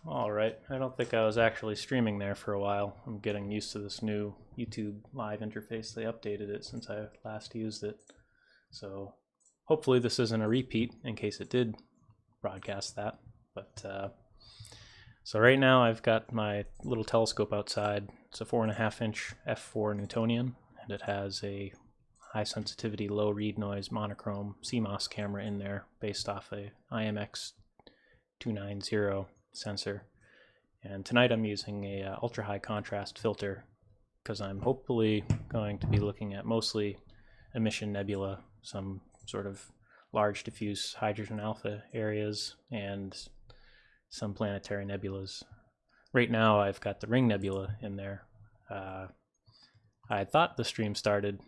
Alright, I don't think I was actually streaming there for a while. I'm getting used to this new YouTube live interface. They updated it since I last used it. So hopefully this isn't a repeat in case it did broadcast that. But so right now I've got my little telescope outside. It's a 4.5-inch f4 Newtonian, and it has a high sensitivity, low read noise monochrome CMOS camera in there based off a IMX 290 sensor. And tonight I'm using a ultra high contrast filter because I'm hopefully going to be looking at mostly emission nebula, some sort of large diffuse hydrogen alpha areas, and some planetary nebulas. Right now I've got the Ring Nebula in there. I thought the stream started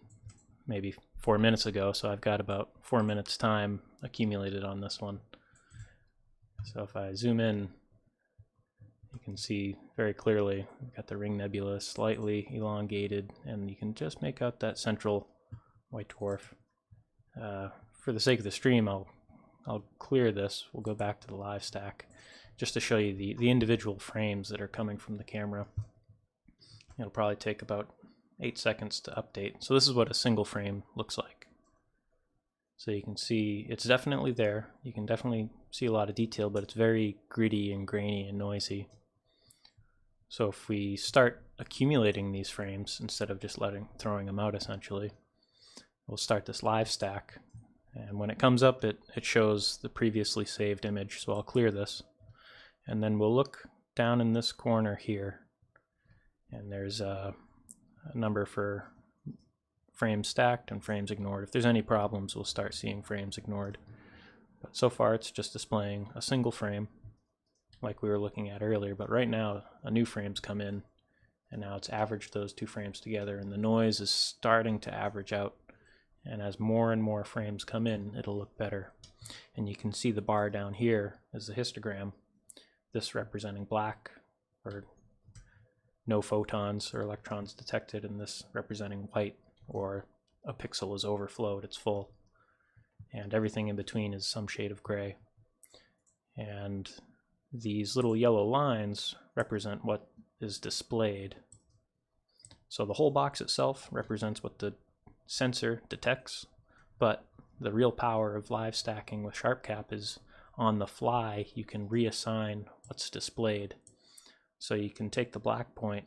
maybe 4 minutes ago, so I've got about 4 minutes time accumulated on this one. So if I zoom in, you can see very clearly we've got the Ring Nebula slightly elongated, and you can just make out that central white dwarf. For the sake of the stream, I'll clear this. We'll go back to the live stack just to show you the individual frames that are coming from the camera. It'll probably take about 8 seconds to update. So this is what a single frame looks like. So you can see it's definitely there. You can definitely see a lot of detail, but it's very gritty and grainy and noisy. So if we start accumulating these frames instead of just throwing them out essentially, we'll start this live stack. And when it comes up, it shows the previously saved image. So I'll clear this. And then we'll look down in this corner here. And there's a number for frames stacked and frames ignored. If there's any problems, we'll start seeing frames ignored. But so far it's just displaying a single frame like we were looking at earlier. But right now a new frame's come in, and now it's averaged those two frames together, and the noise is starting to average out. And as more and more frames come in, it'll look better. And you can see the bar down here is the histogram, this representing black, or no photons or electrons detected, and this representing white, or a pixel is overflowed, it's full. And everything in between is some shade of gray. And these little yellow lines represent what is displayed. So the whole box itself represents what the sensor detects, but the real power of live stacking with SharpCap is on the fly you can reassign what's displayed. So you can take the black point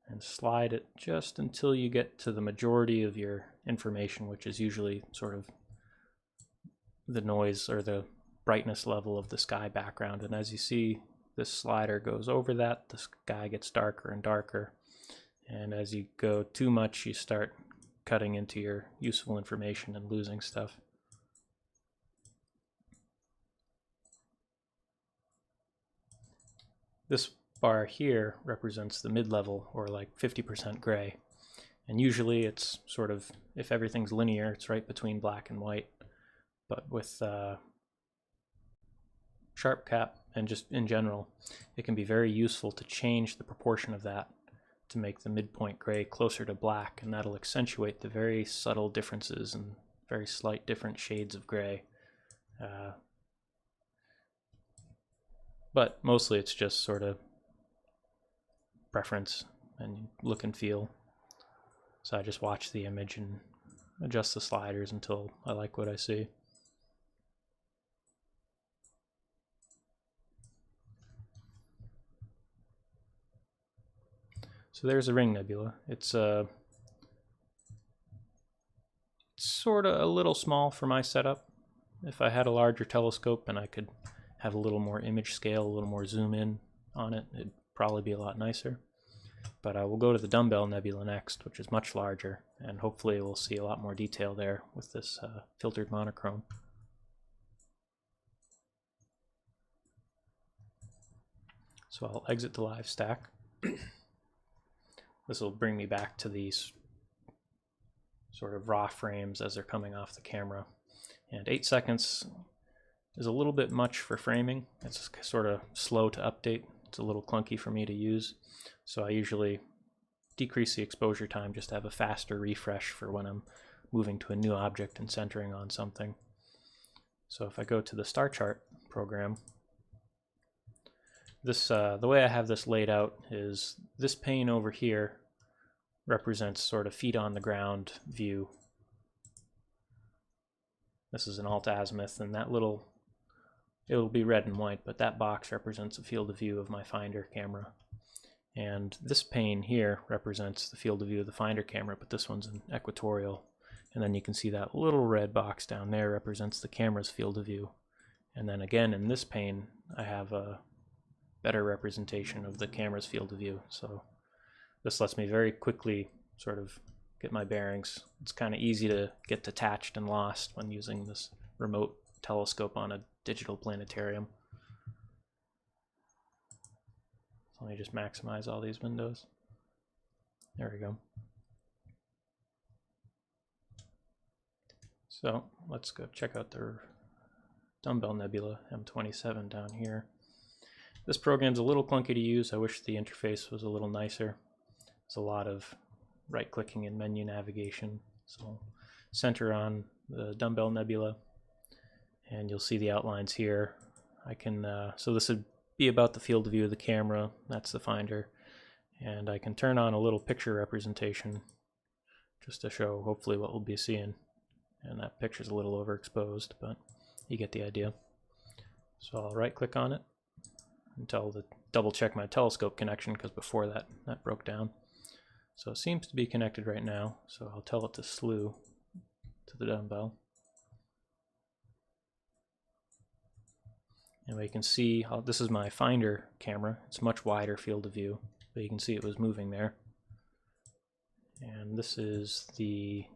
and slide it just until you get to the majority of your information, which is usually sort of the noise or the brightness level of the sky background. And as you see, this slider goes over that, the sky gets darker and darker. And as you go too much, you start cutting into your useful information and losing stuff. This bar here represents the mid-level, or like 50% gray. And usually it's sort of, if everything's linear, it's right between black and white. But with SharpCap, and just in general, it can be very useful to change the proportion of that to make the midpoint gray closer to black, and that'll accentuate the very subtle differences and very slight different shades of gray. But mostly it's just sort of preference and look and feel. So I just watch the image and adjust the sliders until I like what I see. So there's a Ring Nebula. It's sort of a little small for my setup. If I had a larger telescope and I could have a little more image scale, a little more zoom in on it, it'd probably be a lot nicer. But I will go to the Dumbbell Nebula next, which is much larger, and hopefully we'll see a lot more detail there with this filtered monochrome. So I'll exit the live stack. This will bring me back to these sort of raw frames as they're coming off the camera. And 8 seconds is a little bit much for framing. It's sort of slow to update. It's a little clunky for me to use. So I usually decrease the exposure time just to have a faster refresh for when I'm moving to a new object and centering on something. So if I go to the star chart program, This the way I have this laid out is this pane over here represents sort of feet on the ground view. This is an alt azimuth, and that little, it'll be red and white, but that box represents the field of view of my finder camera. And this pane here represents the field of view of the finder camera, but this one's an equatorial. And then you can see that little red box down there represents the camera's field of view. And then again in this pane, I have a better representation of the camera's field of view. So this lets me very quickly sort of get my bearings. It's kind of easy to get detached and lost when using this remote telescope on a digital planetarium. So let me just maximize all these windows. There we go. So let's go check out the Dumbbell Nebula M27 down here. This program's a little clunky to use. I wish the interface was a little nicer. There's a lot of right-clicking and menu navigation. So center on the Dumbbell Nebula, and you'll see the outlines here. I can so this would be about the field of view of the camera. That's the finder, and I can turn on a little picture representation just to show hopefully what we'll be seeing. And that picture's a little overexposed, but you get the idea. So I'll right-click on it and double check my telescope connection, because before that broke down. So it seems to be connected right now, so I'll tell it to slew to the dumbbell. And we can see how this is my finder camera. It's a much wider field of view, but you can see it was moving there. And this is the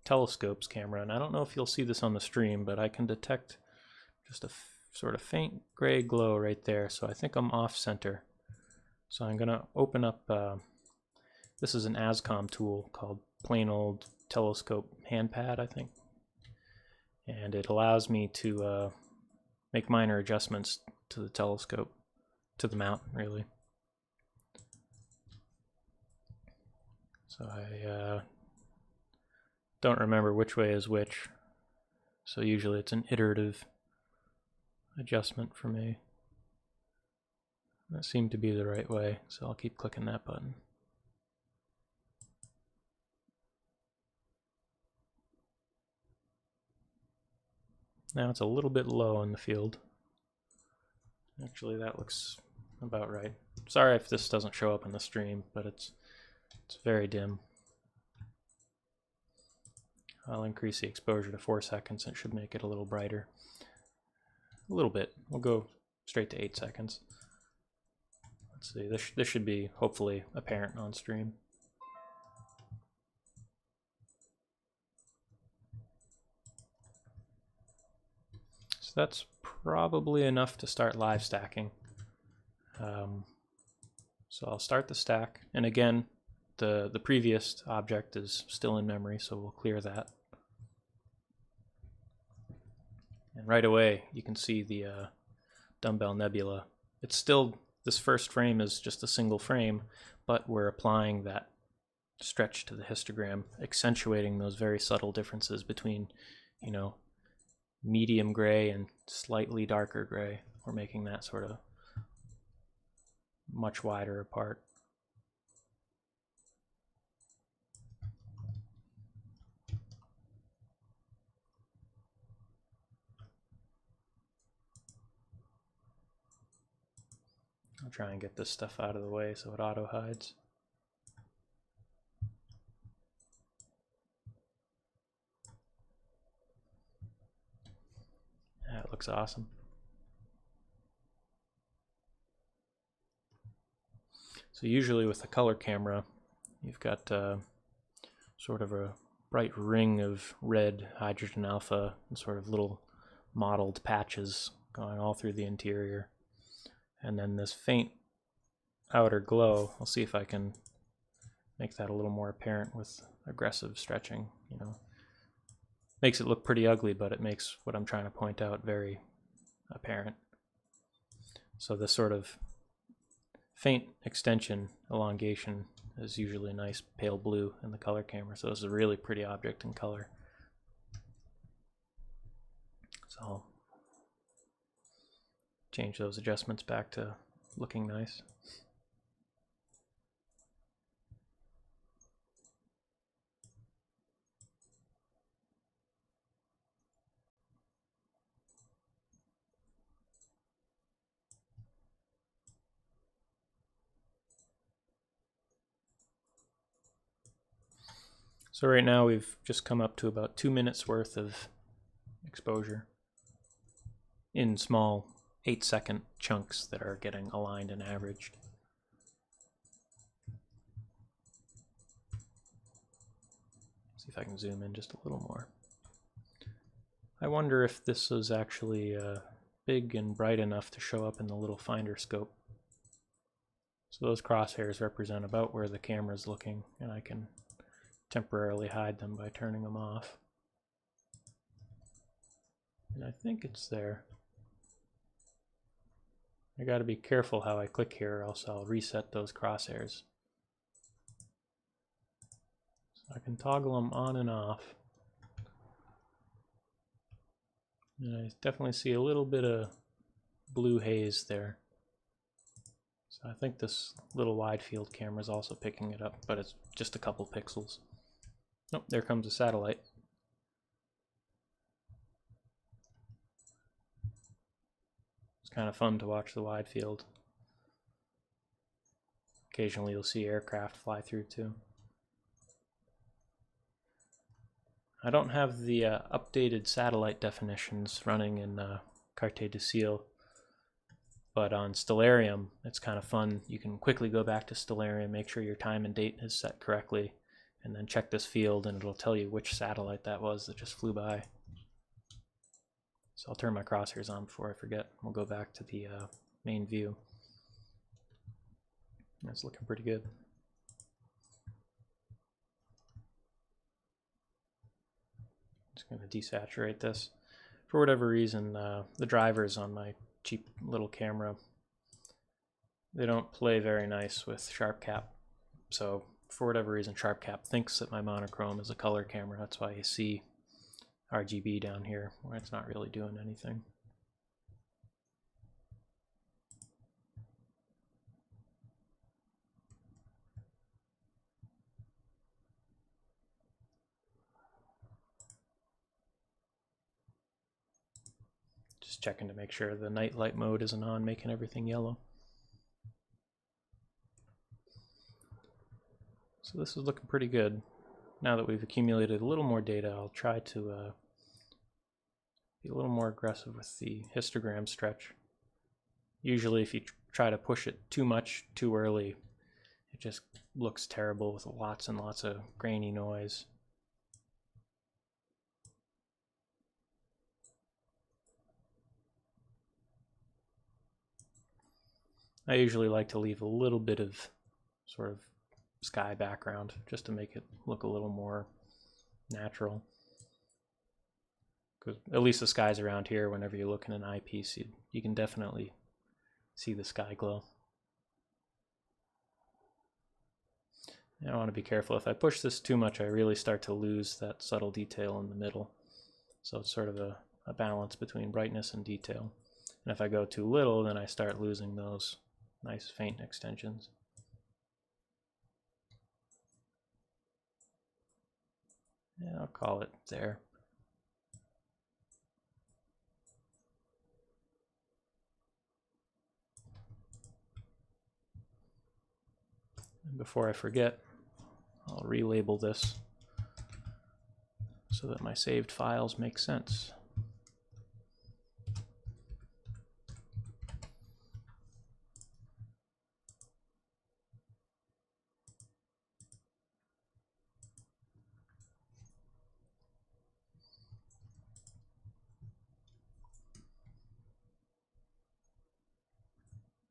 telescope's camera, and I don't know if you'll see this on the stream, but I can detect just a sort of faint gray glow right there, so I think I'm off center. So I'm gonna open up this is an ASCOM tool called Plain Old Telescope Handpad, I think, and it allows me to make minor adjustments to the telescope, to the mount really. So I don't remember which way is which, so usually it's an iterative adjustment for me. That seemed to be the right way, so I'll keep clicking that button. Now it's a little bit low in the field. Actually, that looks about right. Sorry if this doesn't show up in the stream, but it's very dim. I'll increase the exposure to 4 seconds. It should make it a little brighter. A little bit. We'll go straight to 8 seconds. Let's see. This should be hopefully apparent on stream. So that's probably enough to start live stacking. So I'll start the stack, and again, the previous object is still in memory, so we'll clear that. And right away, you can see the Dumbbell Nebula. It's still, this first frame is just a single frame, but we're applying that stretch to the histogram, accentuating those very subtle differences between, you know, medium gray and slightly darker gray. We're making that sort of much wider apart. I'll try and get this stuff out of the way so it auto hides. That looks awesome. So usually with the color camera, you've got sort of a bright ring of red hydrogen alpha and sort of little mottled patches going all through the interior. And then this faint outer glow, I'll see if I can make that a little more apparent with aggressive stretching, you know. Makes it look pretty ugly, but it makes what I'm trying to point out very apparent. So this sort of faint extension, elongation, is usually a nice pale blue in the color camera, so this is a really pretty object in color. So I'll change those adjustments back to looking nice. So right now we've just come up to about 2 minutes worth of exposure in small 8-second chunks that are getting aligned and averaged. See if I can zoom in just a little more. I wonder if this is actually big and bright enough to show up in the little finder scope. So those crosshairs represent about where the camera's looking, and I can temporarily hide them by turning them off. And I think it's there. I gotta be careful how I click here, or else I'll reset those crosshairs. So I can toggle them on and off. And I definitely see a little bit of blue haze there. So I think this little wide field camera is also picking it up, but it's just a couple pixels. Oh, there comes a satellite. It's kind of fun to watch the wide field. Occasionally you'll see aircraft fly through too. I don't have the updated satellite definitions running in Carte de Ciel, but on Stellarium it's kind of fun. You can quickly go back to Stellarium, make sure your time and date is set correctly, and then check this field and it'll tell you which satellite that was that just flew by. So I'll turn my crosshairs on before I forget. We'll go back to the main view. That's looking pretty good. Just going to desaturate this. For whatever reason, the drivers on my cheap little camera, they don't play very nice with SharpCap. So for whatever reason, SharpCap thinks that my monochrome is a color camera. That's why you see RGB down here, where it's not really doing anything. Just checking to make sure the night light mode isn't on, making everything yellow. So this is looking pretty good. Now that we've accumulated a little more data, I'll try to be a little more aggressive with the histogram stretch. Usually if you try to push it too much too early, it just looks terrible with lots and lots of grainy noise. I usually like to leave a little bit of sort of sky background just to make it look a little more natural. Because at least the skies around here, whenever you look in an eyepiece, you can definitely see the sky glow. And I want to be careful. If I push this too much, I really start to lose that subtle detail in the middle. So it's sort of a balance between brightness and detail. And if I go too little, then I start losing those nice faint extensions. Yeah, I'll call it there. And before I forget, I'll relabel this so that my saved files make sense.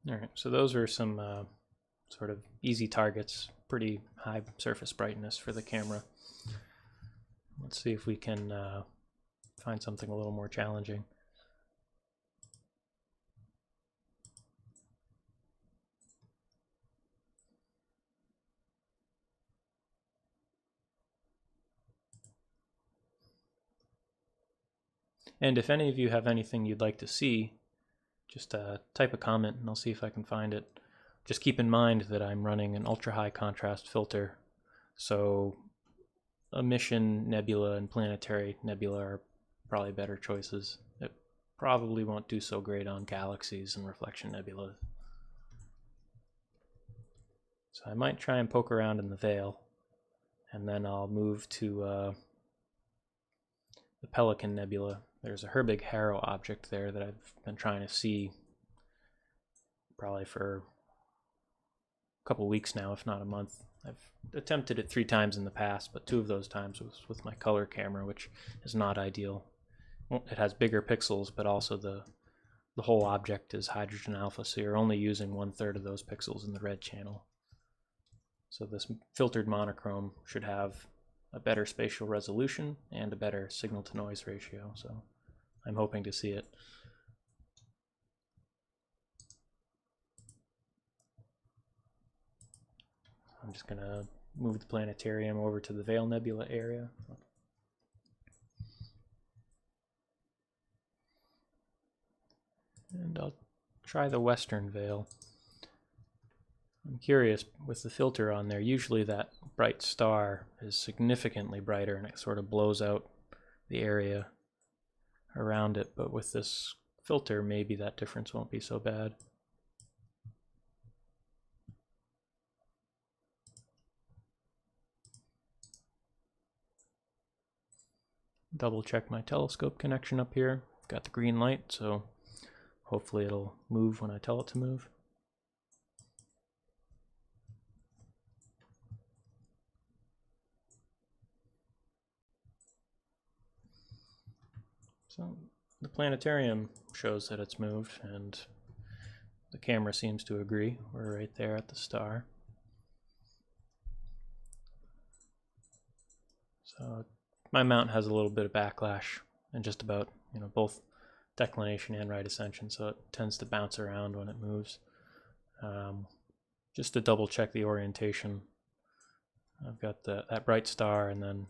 All right, so those are some sort of easy targets, pretty high surface brightness for the camera. Let's see if we can find something a little more challenging. And if any of you have anything you'd like to see, just type a comment and I'll see if I can find it. Just keep in mind that I'm running an ultra high contrast filter, so emission nebula and planetary nebula are probably better choices. It probably won't do so great on galaxies and reflection nebula. So I might try and poke around in the veil, and then I'll move to the Pelican Nebula. There's a Herbig-Haro object there that I've been trying to see probably for a couple weeks now, if not a month. I've attempted it 3 times in the past, but 2 of those times was with my color camera, which is not ideal. It has bigger pixels, but also the whole object is hydrogen alpha, so you're only using 1/3 of those pixels in the red channel. So this filtered monochrome should have a better spatial resolution and a better signal to noise ratio, so I'm hoping to see it. I'm just going to move the planetarium over to the Veil Nebula area. And I'll try the western veil. I'm curious, with the filter on there, usually that bright star is significantly brighter and it sort of blows out the area around it, but with this filter maybe that difference won't be so bad. Double check my telescope connection up here. Got the green light, so hopefully it'll move when I tell it to move. So the planetarium shows that it's moved, and the camera seems to agree. We're right there at the star. So my mount has a little bit of backlash in just about, both declination and right ascension, so it tends to bounce around when it moves. Just to double check the orientation, I've got that bright star and then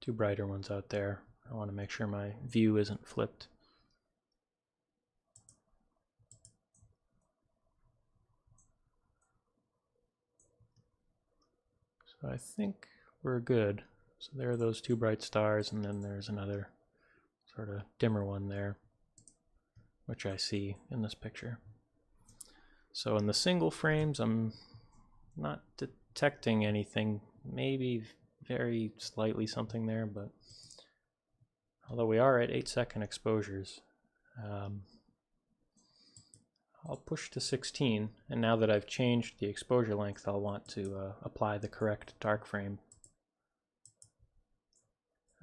2 brighter ones out there. I want to make sure my view isn't flipped. So I think we're good. So there are those 2 bright stars, and then there's another sort of dimmer one there, which I see in this picture. So in the single frames, I'm not detecting anything, maybe very slightly something there, but although we are at 8-second exposures, I'll push to 16, and now that I've changed the exposure length, I'll want to apply the correct dark frame.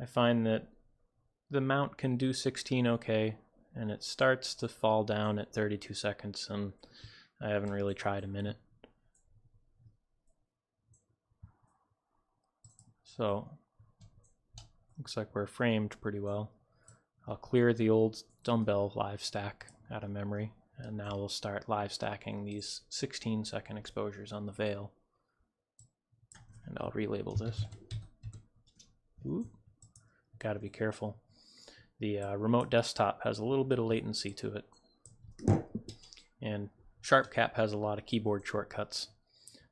I find that the mount can do 16 okay, and it starts to fall down at 32 seconds, and I haven't really tried a minute. So, looks like we're framed pretty well. I'll clear the old Dumbbell live stack out of memory, and now we'll start live stacking these 16-second exposures on the veil. And I'll relabel this. Ooh, gotta be careful. The remote desktop has a little bit of latency to it, and SharpCap has a lot of keyboard shortcuts.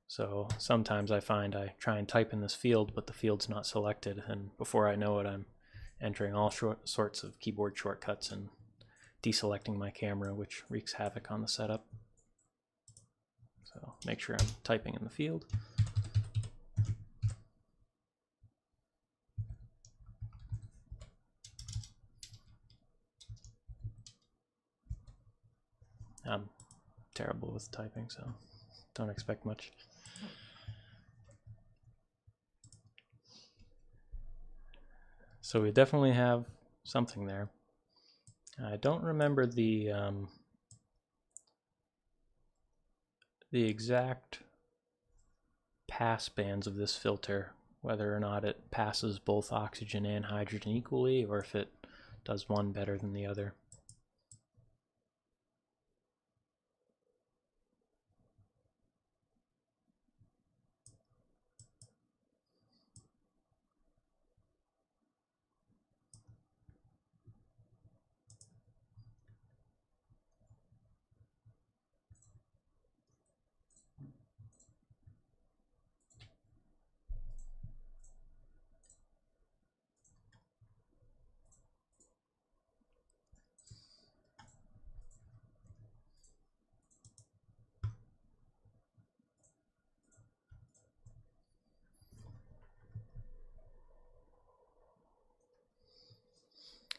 So sometimes I find I try and type in this field, but the field's not selected, and before I know it, I'm entering all sorts of keyboard shortcuts and deselecting my camera, which wreaks havoc on the setup. So make sure I'm typing in the field. I'm terrible with typing, so don't expect much. So we definitely have something there. I don't remember the exact pass bands of this filter, whether or not it passes both oxygen and hydrogen equally, or if it does one better than the other.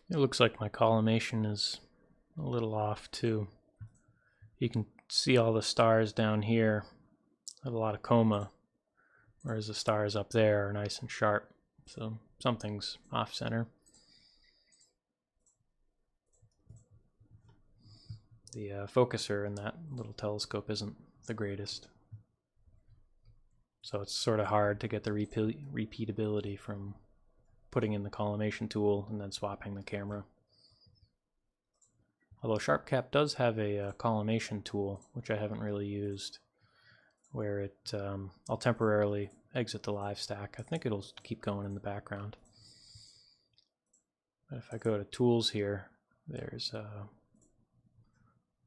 It looks like my collimation is a little off too. You can see all the stars down here have a lot of coma, whereas the stars up there are nice and sharp. So something's off center. The focuser in that little telescope isn't the greatest. So it's sort of hard to get the repeatability from putting in the collimation tool and then swapping the camera. Although SharpCap does have a collimation tool, which I haven't really used, where it I'll temporarily exit the live stack. I think it'll keep going in the background. But if I go to tools here, there's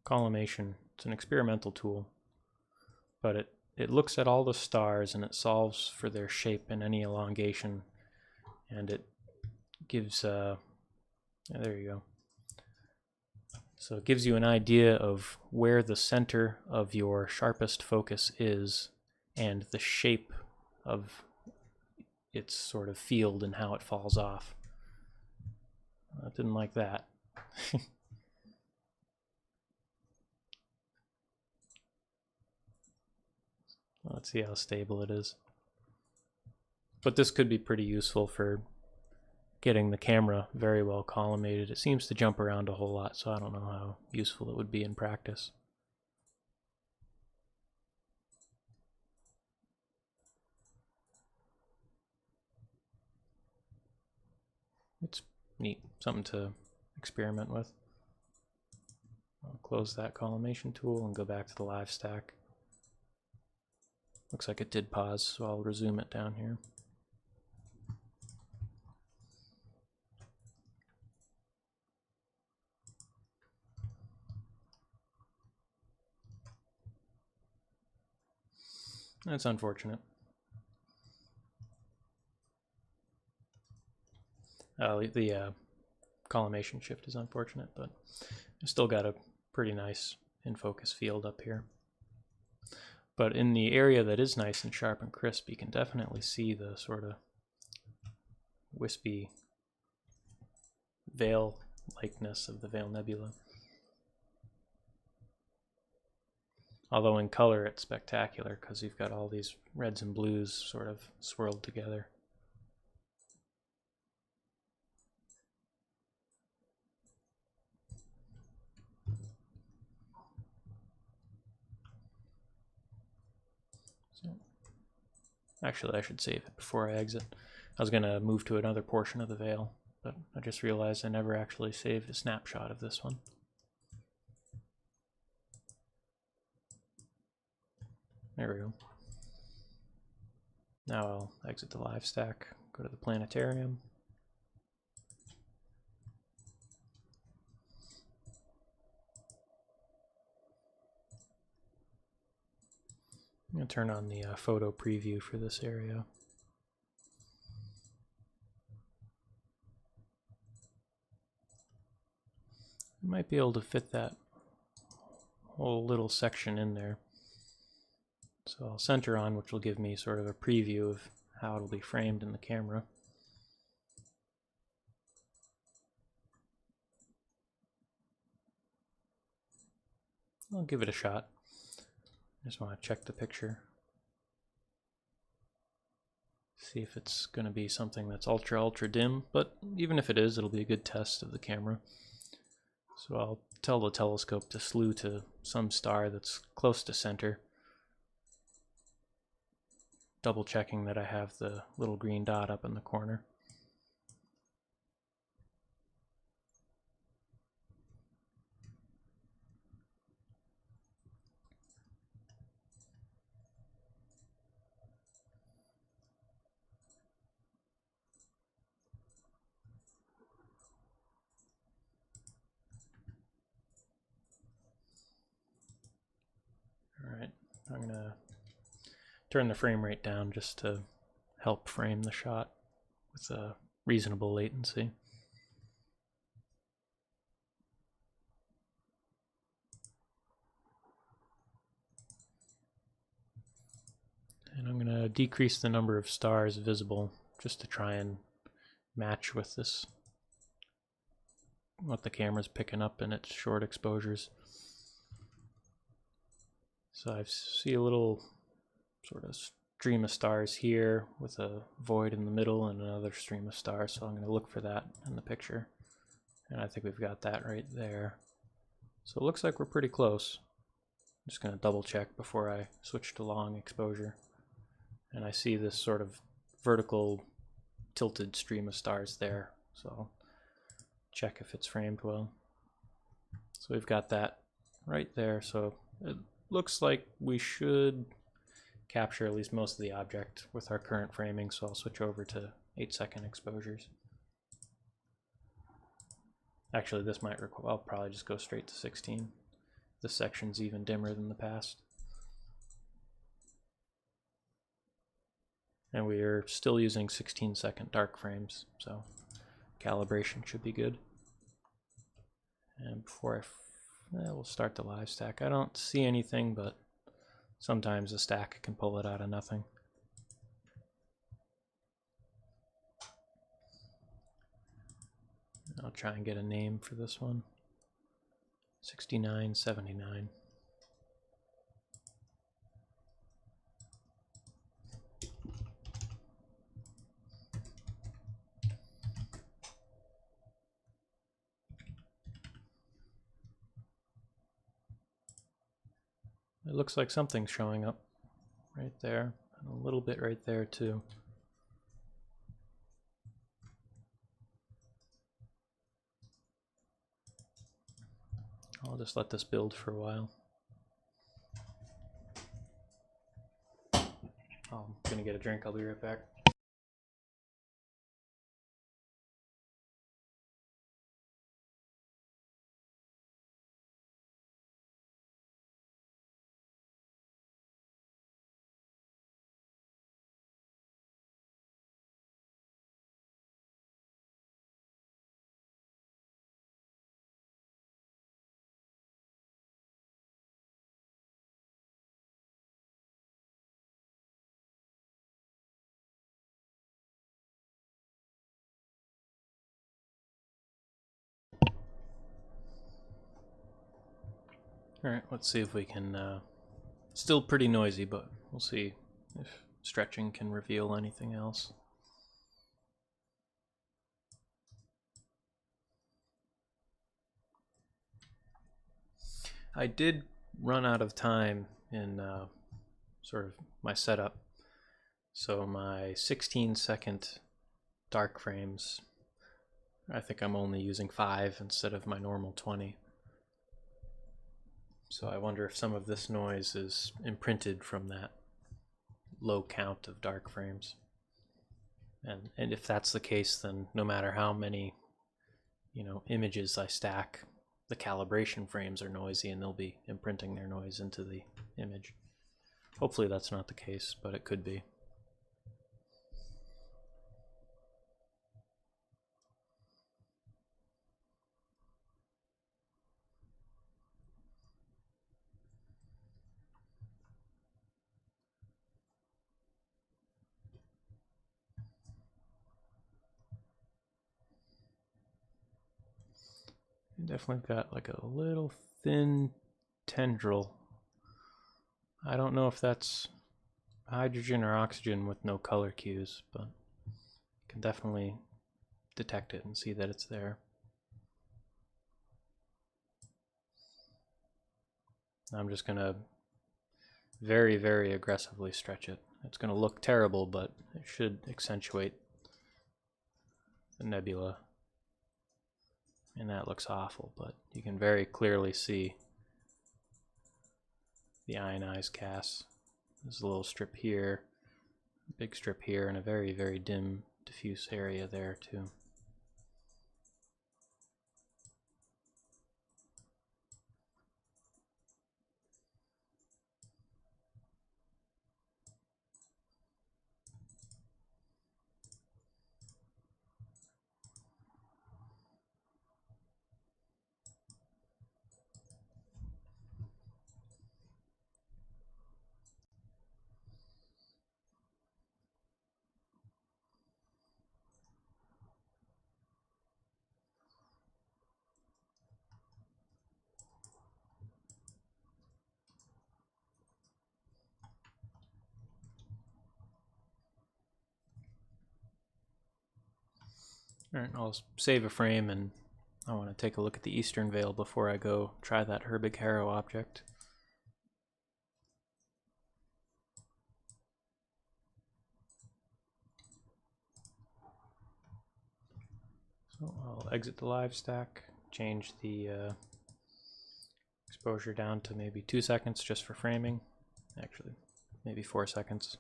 collimation. It's an experimental tool, but it looks at all the stars and it solves for their shape and any elongation, and it gives there you go. So it gives you an idea of where the center of your sharpest focus is and the shape of its sort of field and how it falls off. I didn't like that. Let's see how stable it is. But this could be pretty useful for getting the camera very well collimated. It seems to jump around a whole lot, so I don't know how useful it would be in practice. It's neat, something to experiment with. I'll close that collimation tool and go back to the live stack. Looks like it did pause, so I'll resume it down here. That's unfortunate. The collimation shift is unfortunate, but I still got a pretty nice in focus field up here. But in the area that is nice and sharp and crisp, you can definitely see the sort of wispy veil likeness of the Veil Nebula. Although in color it's spectacular because you've got all these reds and blues sort of swirled together. So, actually, I should save it before I exit. I was going to move to another portion of the veil, but I just realized I never actually saved a snapshot of this one. There we go. Now I'll exit the live stack, go to the planetarium. I'm going to turn on the photo preview for this area. I might be able to fit that whole little section in there. So I'll center on, which will give me sort of a preview of how it'll be framed in the camera. I'll give it a shot. I just want to check the picture. See if it's going to be something that's ultra dim, but even if it is, it'll be a good test of the camera. So I'll tell the telescope to slew to some star that's close to center, double checking that I have the little green dot up in the corner. Alright, I'm going to turn the frame rate down just to help frame the shot with a reasonable latency. And I'm going to decrease the number of stars visible just to try and match with this what the camera's picking up in its short exposures. So I see a little sort of stream of stars here with a void in the middle and another stream of stars, so I'm going to look for that in the picture. And I think we've got that right there. So it looks like we're pretty close. I'm just going to double check before I switch to long exposure. And I see this sort of vertical tilted stream of stars there, so I'll check if it's framed well. So we've got that right there, so it looks like we should capture at least most of the object with our current framing, so I'll switch over to 8-second exposures. Actually, this might require, I'll probably just go straight to 16. This section's even dimmer than the past. And we are still using 16-second dark frames, so calibration should be good. And before we'll start the live stack. I don't see anything, but sometimes a stack can pull it out of nothing. I'll try and get a name for this one. 6979. It looks like something's showing up right there, and a little bit right there too. I'll just let this build for a while. I'm gonna get a drink, I'll be right back. Alright, let's see if we can, still pretty noisy, but we'll see if stretching can reveal anything else. I did run out of time in sort of my setup, so my 16-second dark frames, I think I'm only using 5 instead of my normal 20. So I wonder if some of this noise is imprinted from that low count of dark frames. And if that's the case, then no matter how many, images I stack, the calibration frames are noisy and they'll be imprinting their noise into the image. Hopefully that's not the case, but it could be. Definitely got like a little thin tendril. I don't know if that's hydrogen or oxygen with no color cues, but you can definitely detect it and see that it's there. I'm just gonna very, very aggressively stretch it. It's gonna look terrible, but it should accentuate the nebula. And that looks awful, but you can very clearly see the ionized gas. There's a little strip here, a big strip here, and a very, very dim, diffuse area there too. Alright, I'll save a frame, and I want to take a look at the eastern veil before I go try that Herbig-Haro object. So I'll exit the live stack, change the exposure down to maybe 2 seconds just for framing. Actually, maybe 4 seconds.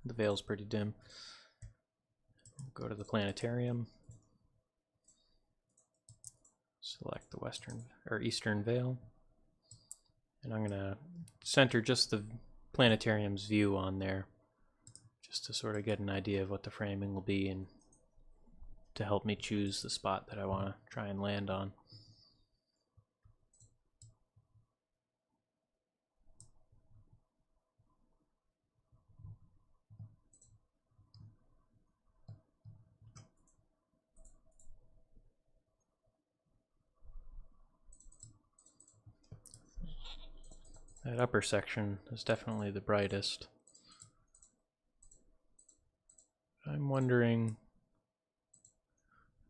The veil's pretty dim. Go to the planetarium. Select the western or eastern veil. And I'm going to center just the planetarium's view on there, just to sort of get an idea of what the framing will be and to help me choose the spot that I want to try and land on. That upper section is definitely the brightest. I'm wondering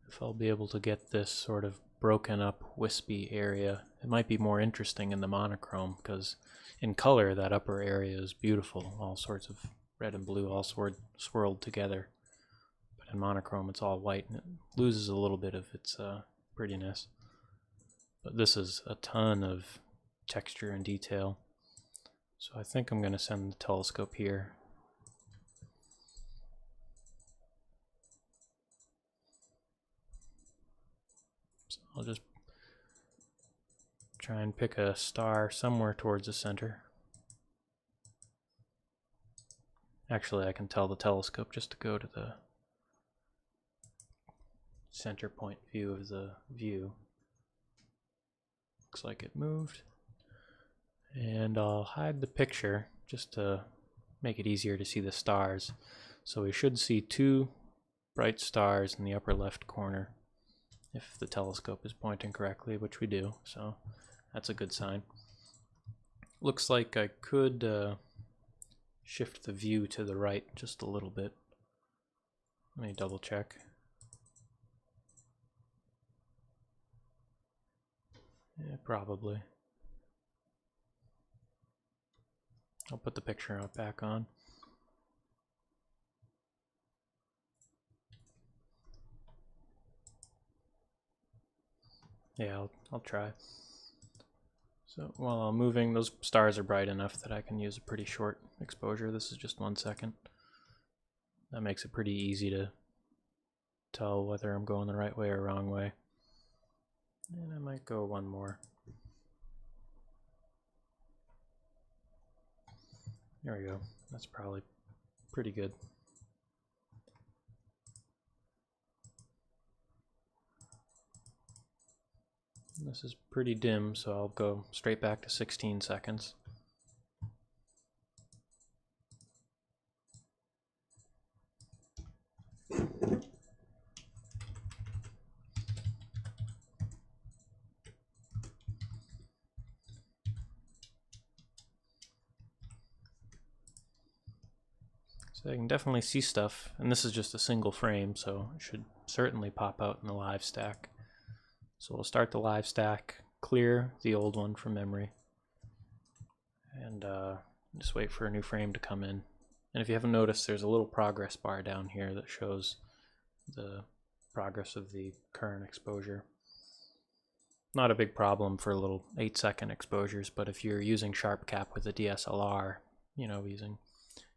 if I'll be able to get this sort of broken up, wispy area. It might be more interesting in the monochrome, because in color that upper area is beautiful, all sorts of red and blue all swirled together. But in monochrome it's all white and it loses a little bit of its prettiness. But this is a ton of texture and detail. So I think I'm going to send the telescope here. So I'll just try and pick a star somewhere towards the center. Actually, I can tell the telescope just to go to the center point view of the view. Looks like it moved. And I'll hide the picture just to make it easier to see the stars. So we should see 2 bright stars in the upper left corner if the telescope is pointing correctly, which we do, so that's a good sign. Looks like I could shift the view to the right just a little bit. Let me double check. Yeah, probably. I'll put the picture back on. Yeah, I'll try. So while I'm moving, those stars are bright enough that I can use a pretty short exposure. This is just 1 second. That makes it pretty easy to tell whether I'm going the right way or wrong way. And I might go one more. There we go. That's probably pretty good. This is pretty dim, so I'll go straight back to 16 seconds. So I can definitely see stuff, and this is just a single frame, so it should certainly pop out in the live stack. So we'll start the live stack, clear the old one from memory, and just wait for a new frame to come in. And if you haven't noticed, there's a little progress bar down here that shows the progress of the current exposure. Not a big problem for little 8-second exposures, but if you're using SharpCap with a DSLR, you know, using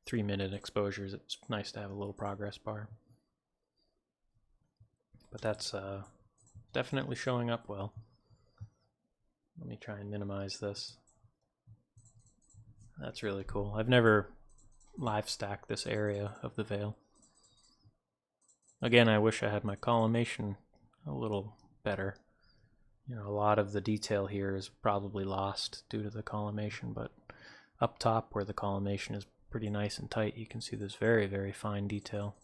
3-minute exposures, it's nice to have a little progress bar. But that's definitely showing up well. Let me try and minimize this. That's really cool. I've never live stacked this area of the veil. Again, I wish I had my collimation a little better. You know, a lot of the detail here is probably lost due to the collimation, but up top where the collimation is pretty nice and tight, you can see this very, very fine detail.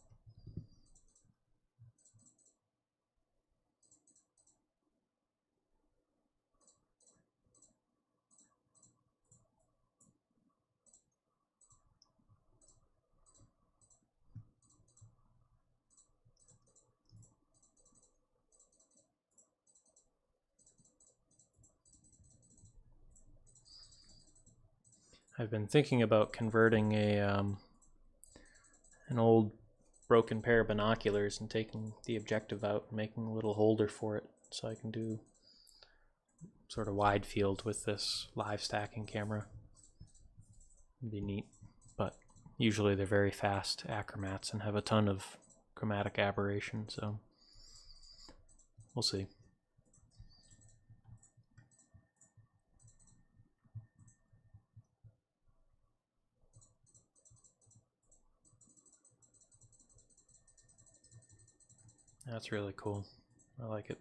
I've been thinking about converting an old broken pair of binoculars and taking the objective out and making a little holder for it so I can do sort of wide field with this live stacking camera. It'd be neat, but usually they're very fast achromats and have a ton of chromatic aberration, so we'll see. That's really cool. I like it.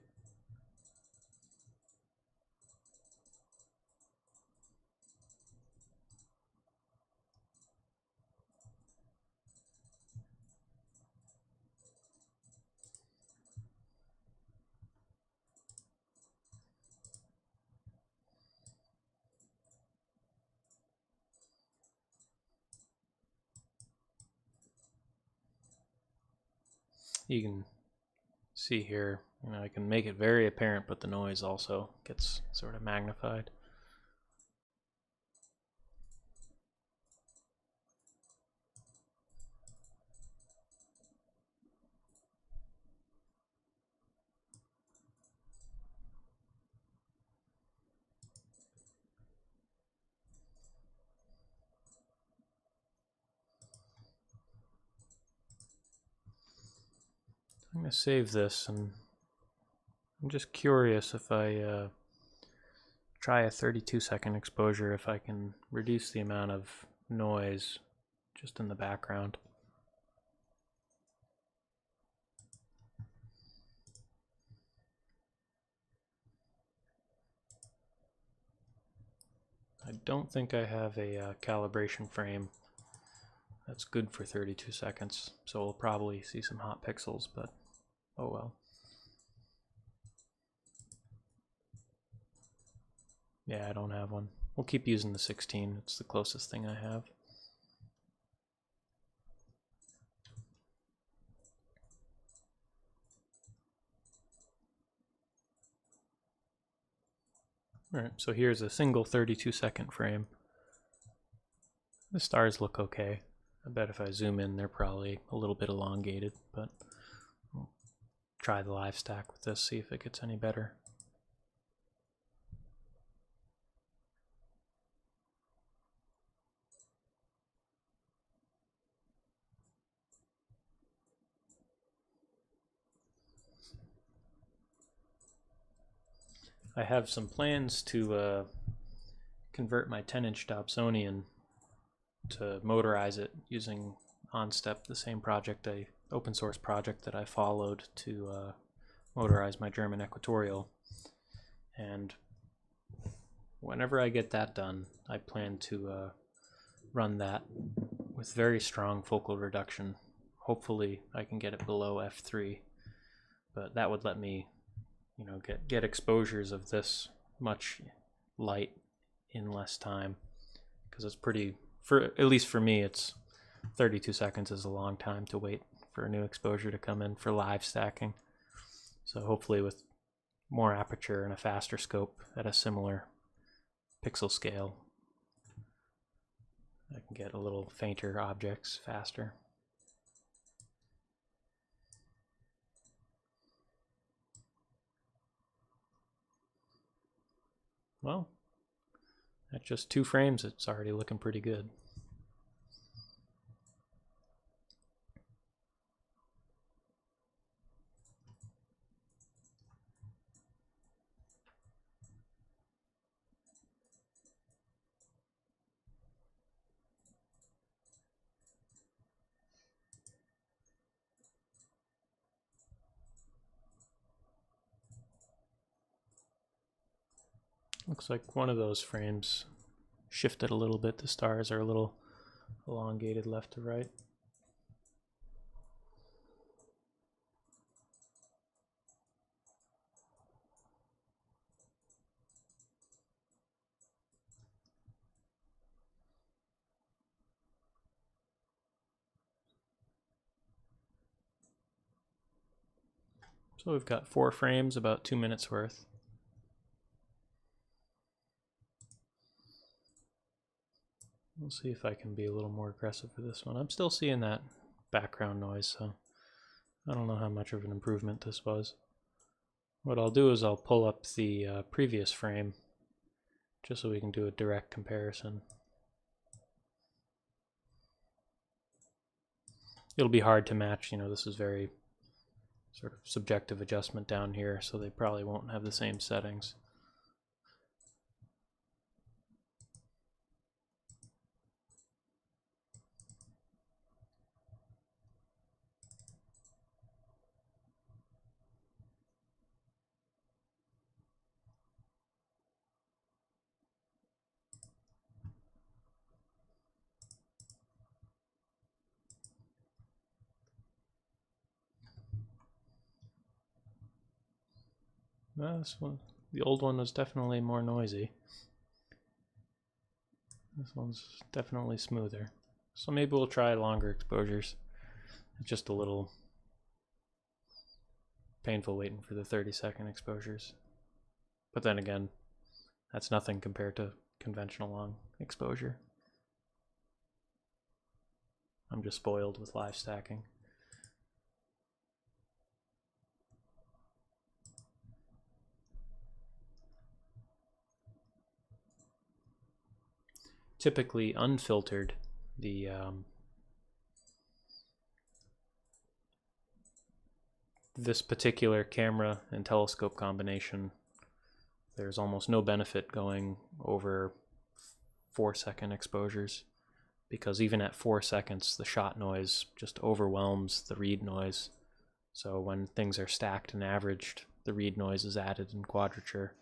You can see here, I can make it very apparent, but the noise also gets sort of magnified. I'm going to save this, and I'm just curious if I try a 32-second exposure, if I can reduce the amount of noise just in the background. I don't think I have a calibration frame that's good for 32 seconds, so we'll probably see some hot pixels, but oh well. Yeah, I don't have one. We'll keep using the 16. It's the closest thing I have. Alright, so here's a single 32-second frame. The stars look okay. I bet if I zoom in, they're probably a little bit elongated, but we'll try the live stack with this, see if it gets any better. I have some plans to convert my 10-inch Dobsonian to motorize it using OnStep, the same project, open source project that I followed to motorize my German equatorial. And whenever I get that done, I plan to run that with very strong focal reduction. Hopefully I can get it below f3, but that would let me get exposures of this much light in less time, because it's pretty, at least for me, it's 32 seconds is a long time to wait for a new exposure to come in for live stacking. So hopefully with more aperture and a faster scope at a similar pixel scale, I can get a little fainter objects faster. Well, at just 2 frames, it's already looking pretty good. Looks like one of those frames shifted a little bit. The stars are a little elongated left to right. So we've got 4 frames, about 2 minutes worth. We'll see if I can be a little more aggressive for this one. I'm still seeing that background noise, so I don't know how much of an improvement this was. What I'll do is I'll pull up the previous frame just so we can do a direct comparison. It'll be hard to match, you know, this is very sort of subjective adjustment down here, so they probably won't have the same settings. Well, this one, the old one was definitely more noisy. This one's definitely smoother. So maybe we'll try longer exposures. It's just a little painful waiting for the 30-second exposures. But then again, that's nothing compared to conventional long exposure. I'm just spoiled with live stacking. Typically unfiltered, this particular camera and telescope combination, there's almost no benefit going over 4-second exposures, because even at 4 seconds the shot noise just overwhelms the read noise. So when things are stacked and averaged, the read noise is added in quadrature,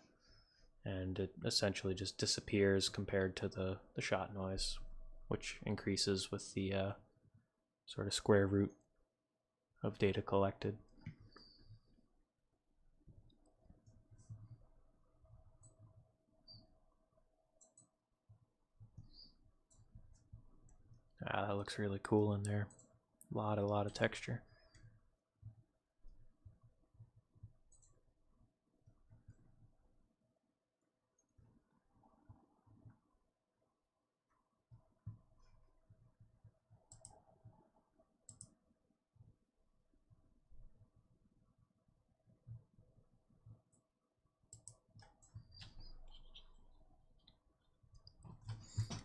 and it essentially just disappears compared to the shot noise, which increases with the sort of square root of data collected. Ah, that looks really cool in there. A lot of texture.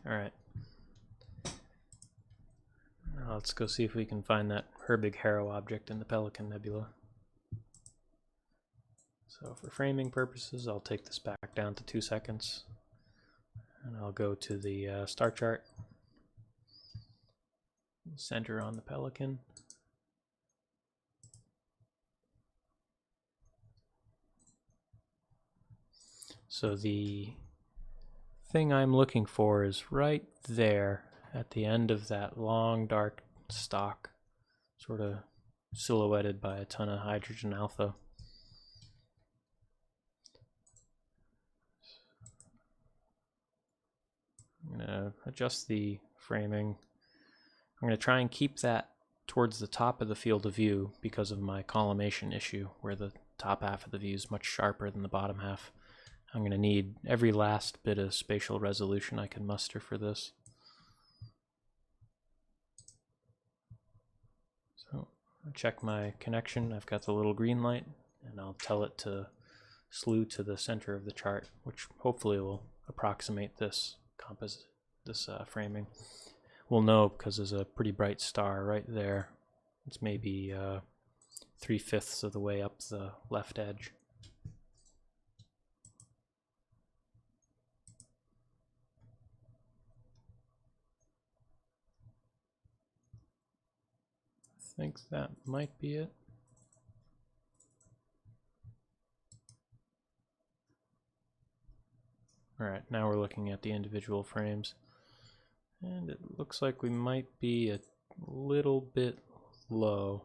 All right. Now let's go see if we can find that Herbig-Haro object in the Pelican Nebula. So for framing purposes, I'll take this back down to 2 seconds, and I'll go to the star chart, center on the Pelican. So the thing I'm looking for is right there at the end of that long dark stalk, sort of silhouetted by a ton of hydrogen alpha. I'm going to adjust the framing. I'm going to try and keep that towards the top of the field of view because of my collimation issue, where the top half of the view is much sharper than the bottom half. I'm going to need every last bit of spatial resolution I can muster for this. So I'll check my connection. I've got the little green light, and I'll tell it to slew to the center of the chart, which hopefully will approximate this framing. We'll know because there's a pretty bright star right there. It's maybe 3/5 of the way up the left edge. I think that might be it. Alright, now we're looking at the individual frames, and it looks like we might be a little bit low.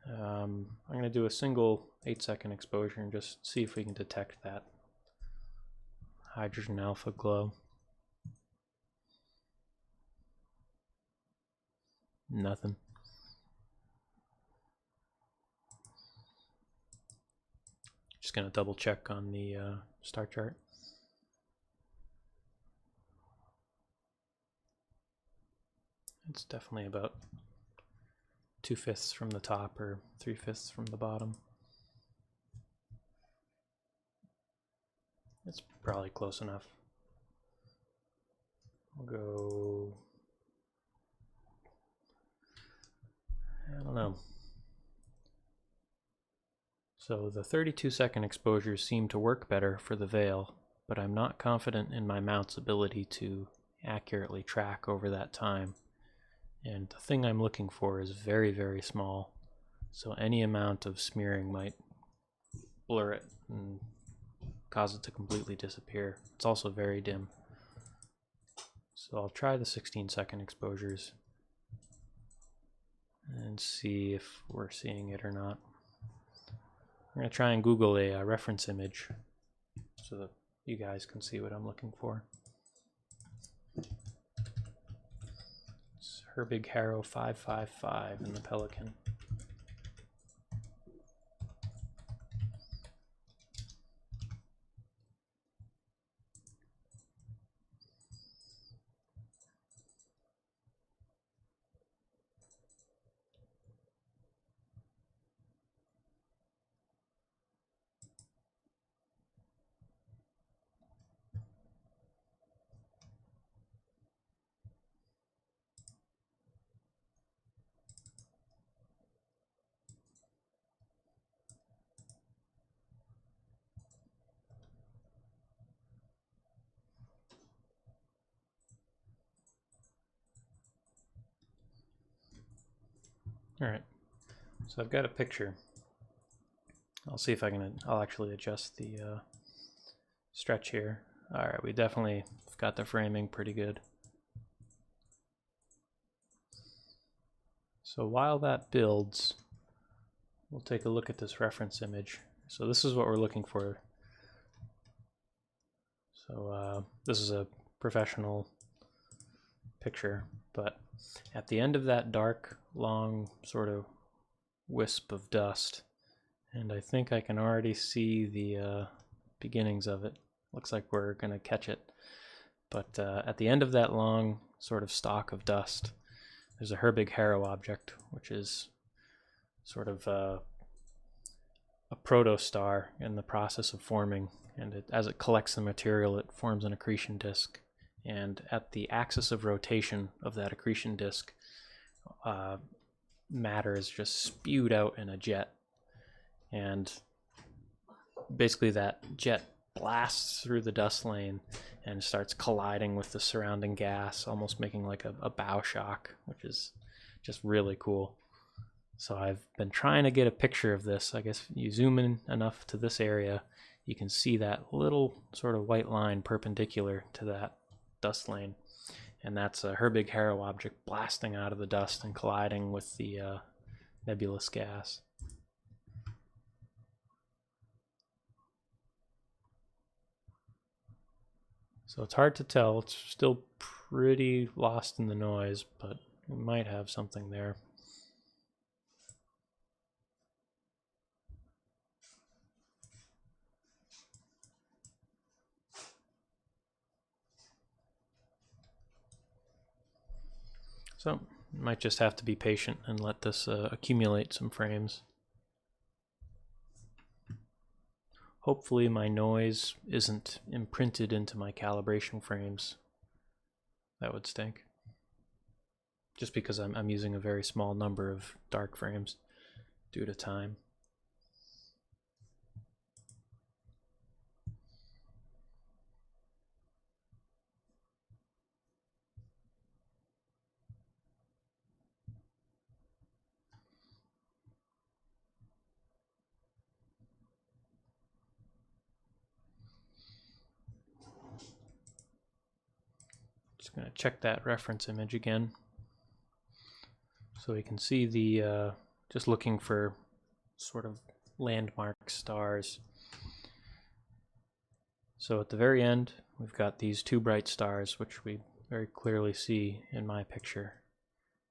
I'm going to do a single 8-second exposure and just see if we can detect that hydrogen alpha glow. Nothing. Just going to double check on the star chart. It's definitely about 2/5 from the top or 3/5 from the bottom. It's probably close enough. We'll go, I don't know. So the 32-second exposures seem to work better for the veil, but I'm not confident in my mount's ability to accurately track over that time. And the thing I'm looking for is very, very small, so any amount of smearing might blur it and cause it to completely disappear. It's also very dim. So I'll try the 16-second exposures and see if we're seeing it or not. I'm going to try and Google a reference image so that you guys can see what I'm looking for. It's Herbig-Haro 555 in the Pelican. Alright, so I've got a picture. I'll see if I'll actually adjust the stretch here. Alright, we definitely got the framing pretty good. So while that builds, we'll take a look at this reference image. So this is what we're looking for. So this is a professional picture, but at the end of that dark, long sort of wisp of dust, and I think I can already see the beginnings of it. Looks like we're going to catch it. But at the end of that long sort of stalk of dust, there's a Herbig-Haro object, which is sort of a protostar in the process of forming. And as it collects the material, it forms an accretion disk. And at the axis of rotation of that accretion disk, matter is just spewed out in a jet. And basically that jet blasts through the dust lane and starts colliding with the surrounding gas, almost making like a bow shock, which is just really cool. So I've been trying to get a picture of this. I guess if you zoom in enough to this area, you can see that little sort of white line perpendicular to that dust lane. And that's a Herbig-Haro object blasting out of the dust and colliding with the nebulous gas. So it's hard to tell. It's still pretty lost in the noise, but we might have something there. So might just have to be patient and let this accumulate some frames. Hopefully my noise isn't imprinted into my calibration frames. That would stink. Just because I'm using a very small number of dark frames due to time. Just going to check that reference image again. So we can see the, just looking for sort of landmark stars. So at the very end, we've got these two bright stars, which we very clearly see in my picture.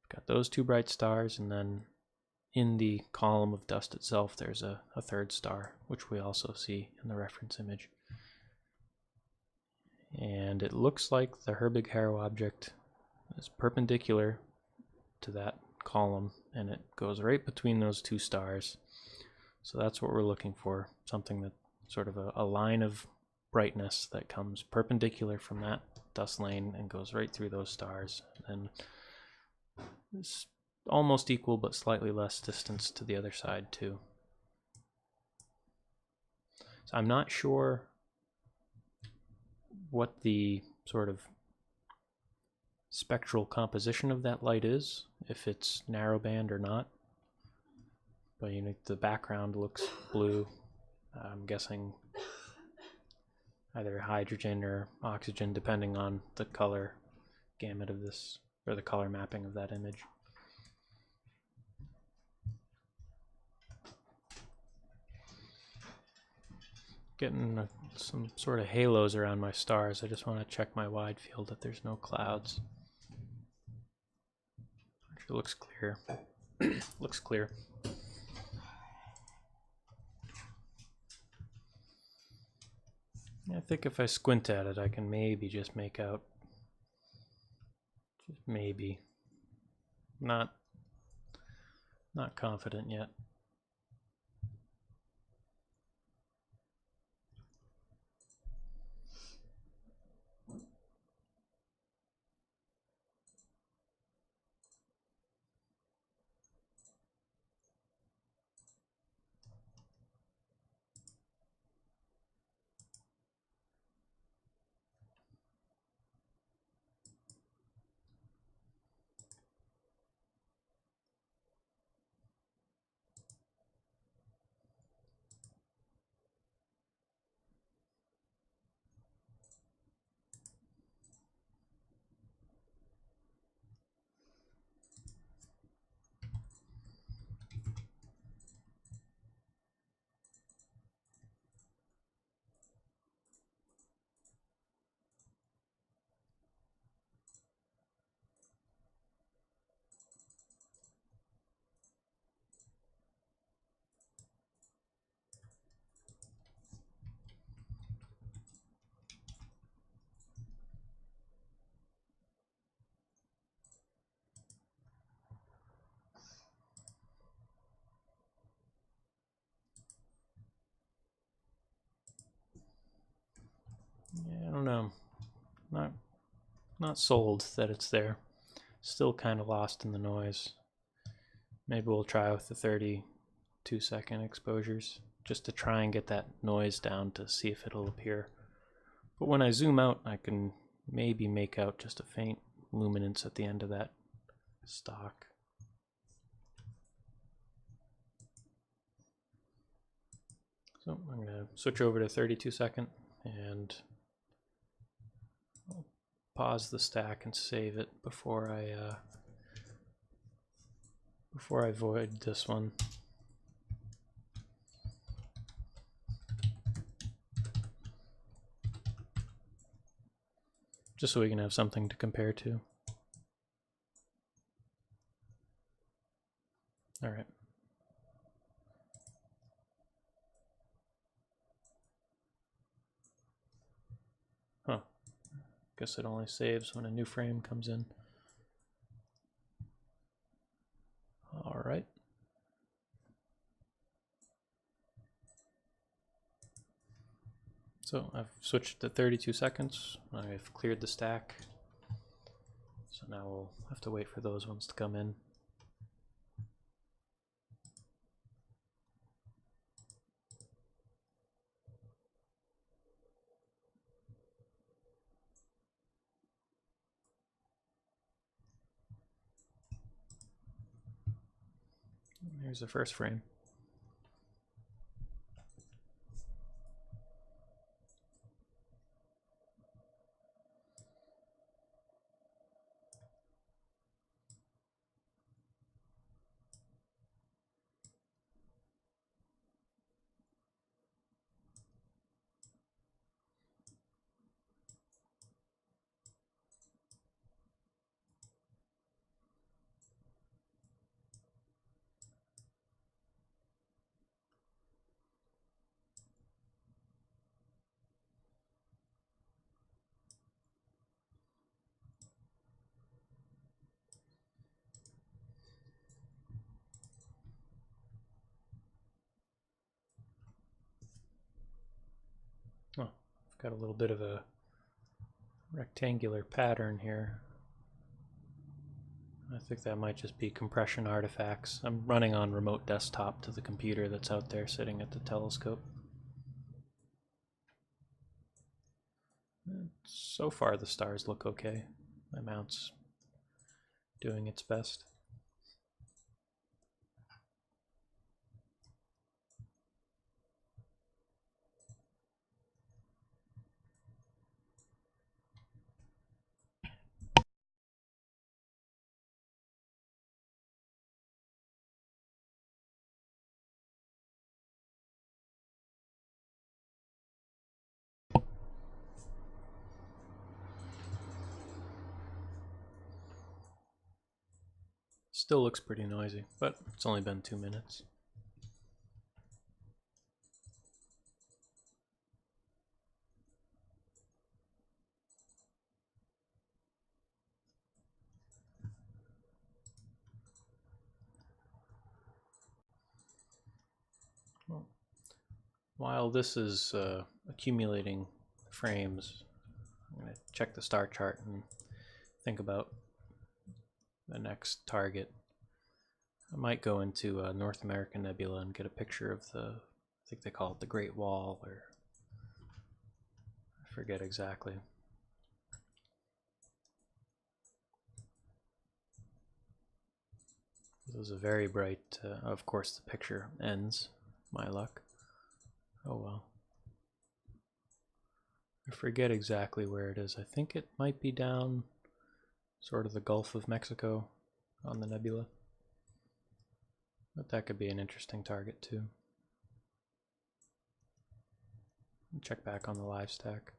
We've got those two bright stars, and then in the column of dust itself, there's a third star, which we also see in the reference image. And it looks like the Herbig-Haro object is perpendicular to that column, and it goes right between those two stars. So that's what we're looking for, something that sort of a line of brightness that comes perpendicular from that dust lane and goes right through those stars, and it's almost equal but slightly less distance to the other side too. So I'm not sure what the sort of spectral composition of that light is, if it's narrowband or not. But you know, the background looks blue. I'm guessing either hydrogen or oxygen, depending on the color gamut of this, or the color mapping of that image. Getting some sort of halos around my stars. I just want to check my wide field that there's no clouds. It looks clear. Looks clear. I think if I squint at it, I can maybe just make out, just maybe. Not confident yet. Yeah, I don't know. Not sold that it's there. Still kind of lost in the noise. Maybe we'll try with the 32-second exposures just to try and get that noise down to see if it'll appear. But when I zoom out, I can maybe make out just a faint luminance at the end of that stock. So I'm going to switch over to 32-second and I'll pause the stack and save it before I void this one. Just so we can have something to compare to. All right. Huh. Guess it only saves when a new frame comes in. All right. So I've switched to 32 seconds. I've cleared the stack. So now we'll have to wait for those ones to come in. Here's the first frame. got a little bit of a rectangular pattern here. I think that might just be compression artifacts. I'm running on remote desktop to the computer that's out there sitting at the telescope. So far the stars look okay. My mount's doing its best. Still looks pretty noisy, but it's only been 2 minutes. Well, while this is accumulating frames, I'm going to check the star chart and think about the next target. I might go into North American Nebula and get a picture of the, I think they call it the Great Wall, or I forget exactly. This was a very bright, of course the picture ends, my luck. Oh well. I forget exactly where it is. I think it might be down sort of the Gulf of Mexico on the nebula. But that could be an interesting target too. Check back on the live stack.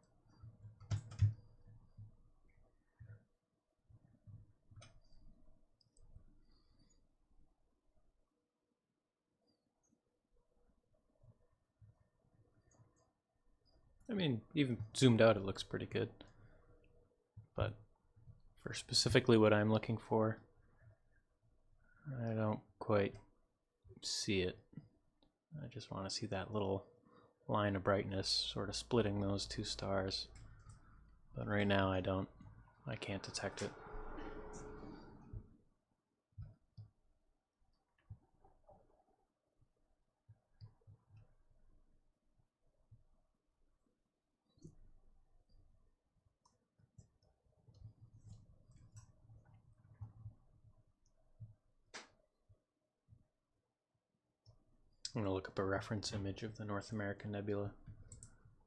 I mean, even zoomed out it looks pretty good. But for specifically what I'm looking for, I don't quite see it. I just want to see that little line of brightness sort of splitting those two stars. But right now I can't detect it. I'm going to look up a reference image of the North American Nebula,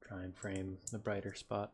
try and frame the brighter spot.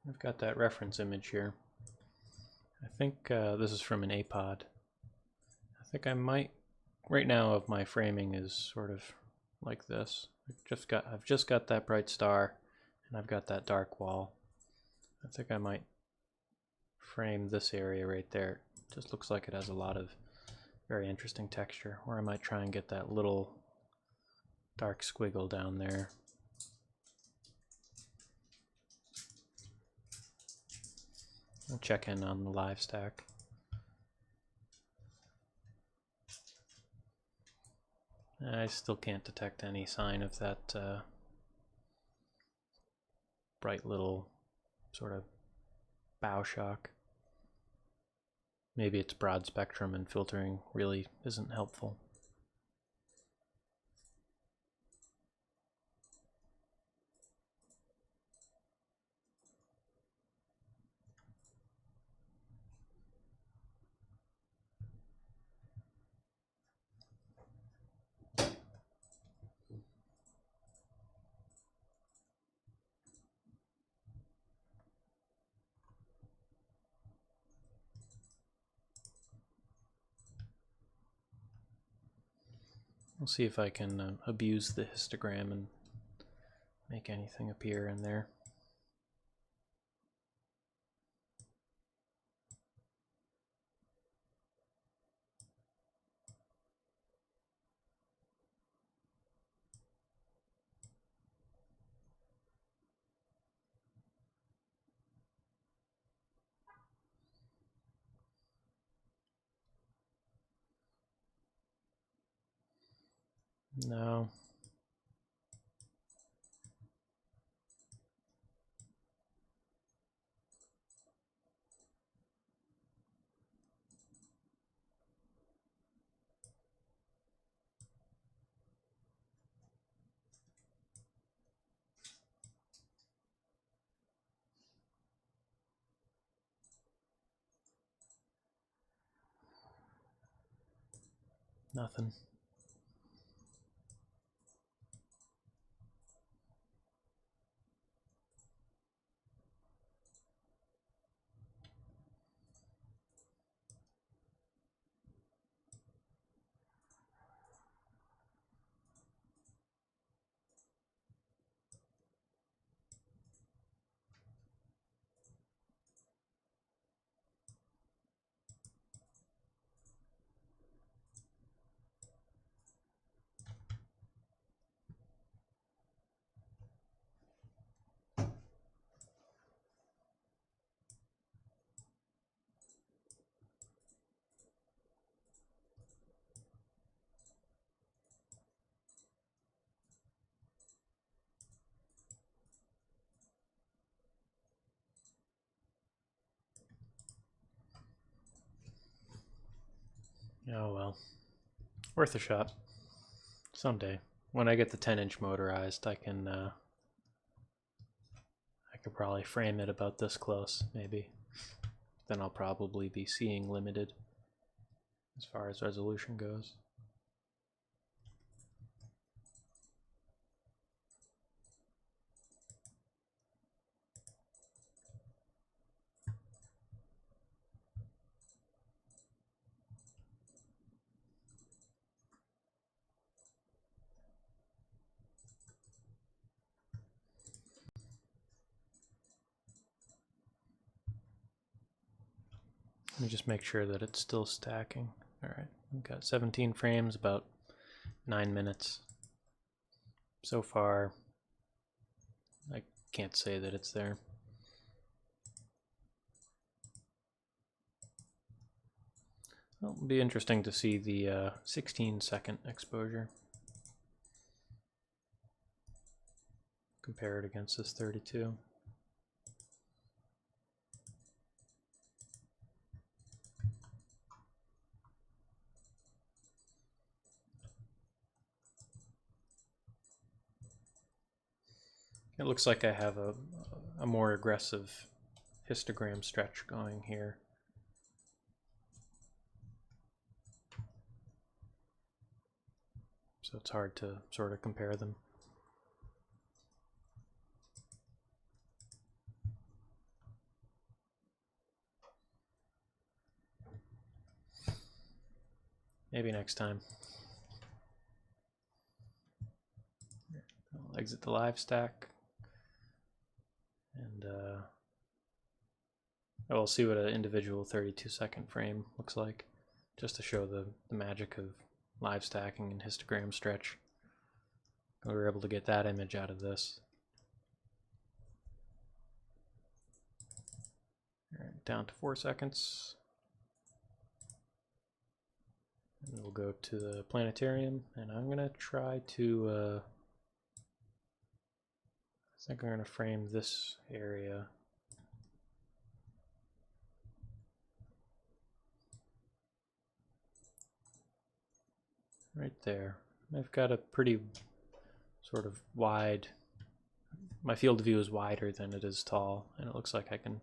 I've got that reference image here. I think this is from an apod. I think I might, right now of my framing is sort of like this. I've just got that bright star and I've got that dark wall. I think I might frame this area right there. It just looks like it has a lot of very interesting texture, or I might try and get that little dark squiggle down there. I'll check in on the live stack. I still can't detect any sign of that bright little sort of bow shock. Maybe it's broad spectrum and filtering really isn't helpful. We'll see if I can abuse the histogram and make anything appear in there. No. Nothing. Oh well. Worth a shot. Someday. When I get the 10-inch motorized, I could probably frame it about this close, maybe. Then I'll probably be seeing limited as far as resolution goes. Let me just make sure that it's still stacking. Alright, we've got 17 frames, about 9 minutes. So far, I can't say that it's there. Well, it'll be interesting to see the 16-second exposure. Compare it against this 32. It looks like I have a more aggressive histogram stretch going here. So it's hard to sort of compare them. Maybe next time. I'll exit the live stack. And we'll see what an individual 32-second frame looks like, just to show the magic of live stacking and histogram stretch. We were able to get that image out of this. All right, down to 4 seconds. And we'll go to the planetarium, and I'm gonna try to I think I'm going to frame this area. Right there. I've got a pretty sort of wide, my field of view is wider than it is tall, and it looks like I can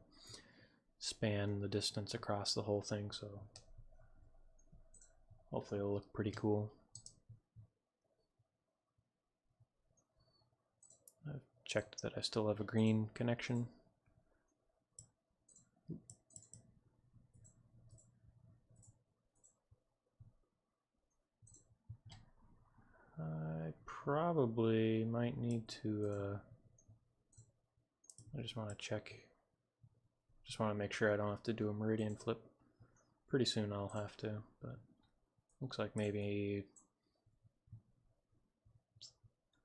span the distance across the whole thing, so hopefully it'll look pretty cool. I've checked that I still have a green connection. probably might need to, I just want to check, just want to make sure I don't have to do a meridian flip. Pretty soon I'll have to, but looks like maybe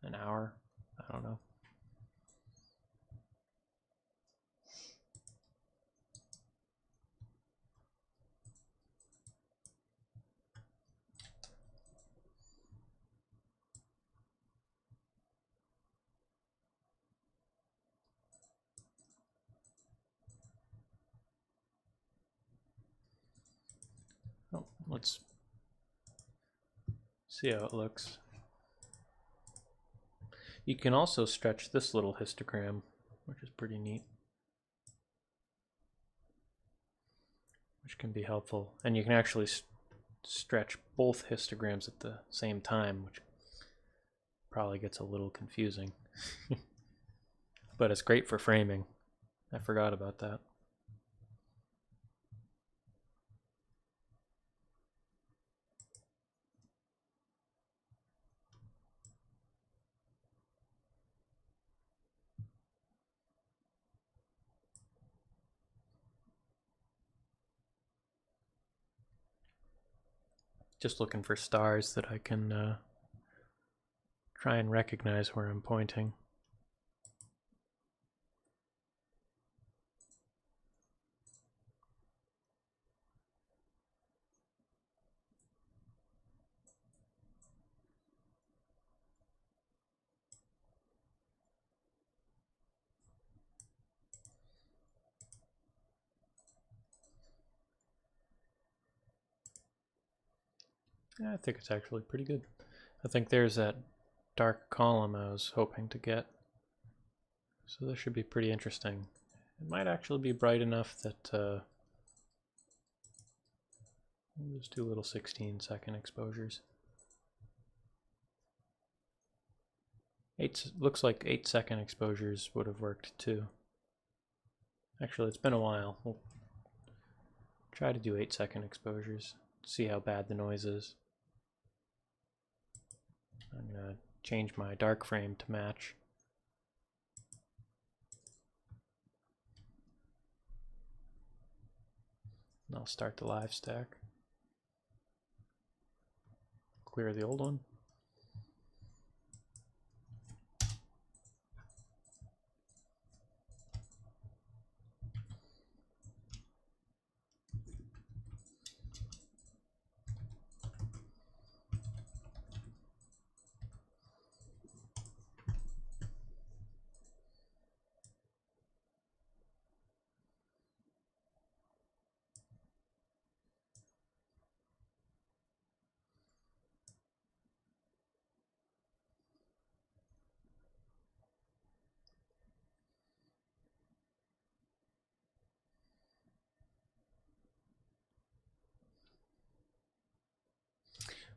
an hour, I don't know. Oh, let's see how it looks. You can also stretch this little histogram, which is pretty neat, which can be helpful. And you can actually stretch both histograms at the same time, which probably gets a little confusing. But it's great for framing. I forgot about that. Just looking for stars that I can try and recognize where I'm pointing. Yeah, I think it's actually pretty good. I think there's that dark column I was hoping to get. So this should be pretty interesting. It might actually be bright enough that just do little 16-second exposures. Looks like 8-second exposures would have worked too. Actually, it's been a while. We'll try to do 8-second exposures. See how bad the noise is. I'm gonna change my dark frame to match. And I'll start the live stack. Clear the old one.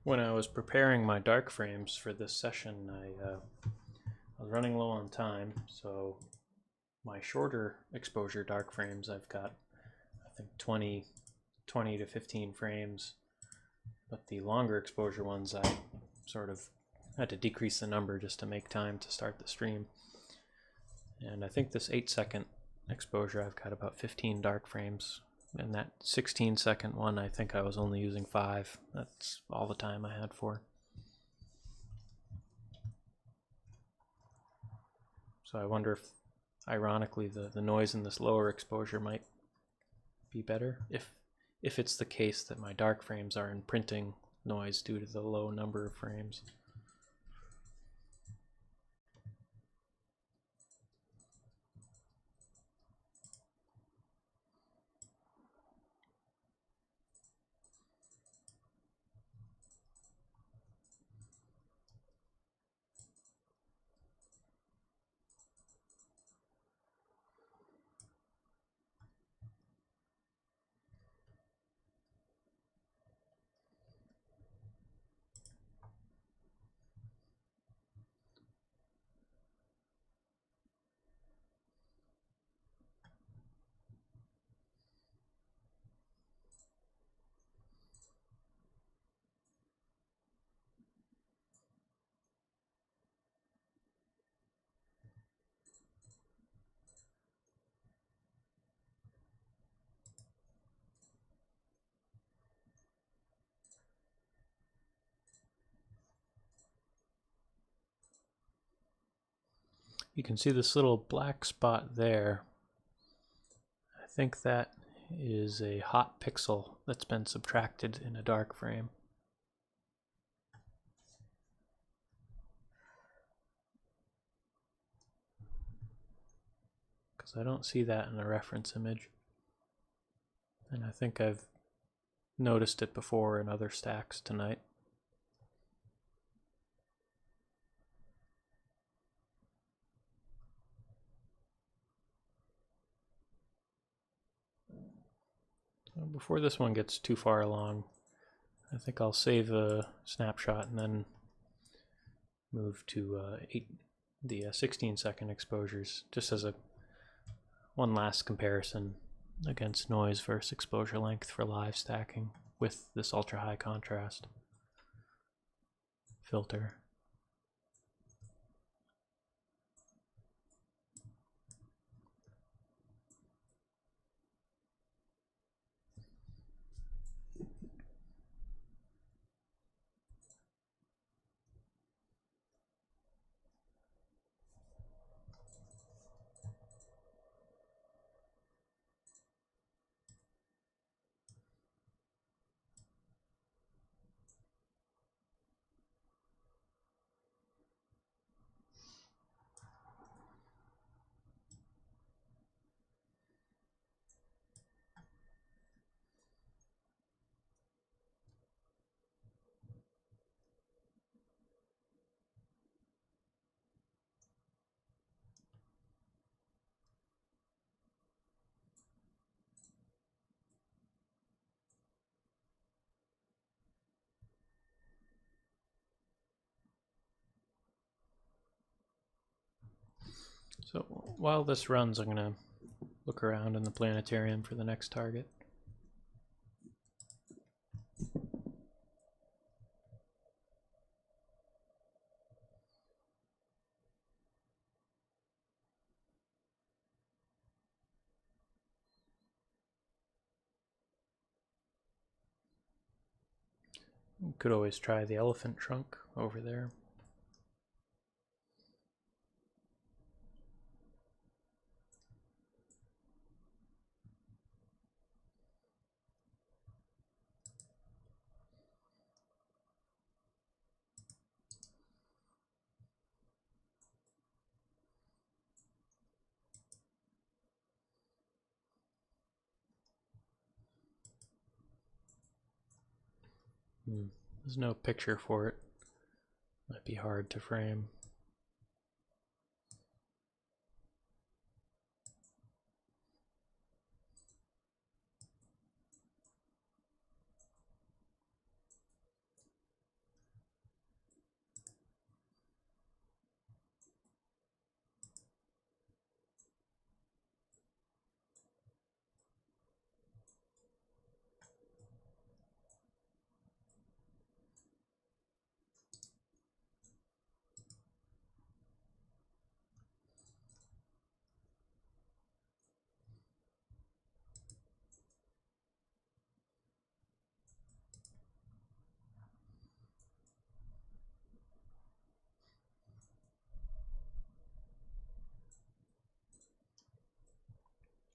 When I was preparing my dark frames for this session, I was running low on time, so my shorter exposure dark frames, I've got, I think, 20 to 15 frames, but the longer exposure ones, I sort of had to decrease the number just to make time to start the stream. And I think this 8-second exposure, I've got about 15 dark frames. And that 16-second one, I think I was only using 5. That's all the time I had for. So I wonder if, ironically, the noise in this lower exposure might be better if it's the case that my dark frames are imprinting noise due to the low number of frames. you can see this little black spot there. I think that is a hot pixel that's been subtracted in a dark frame. Because I don't see that in the reference image. And I think I've noticed it before in other stacks tonight. So before this one gets too far along, I think I'll save a snapshot and then move to the 16-second exposures, just as one last comparison against noise versus exposure length for live stacking with this ultra high contrast filter. So while this runs, I'm going to look around in the planetarium for the next target. You could always try the elephant trunk over there. There's no picture for it. Might be hard to frame.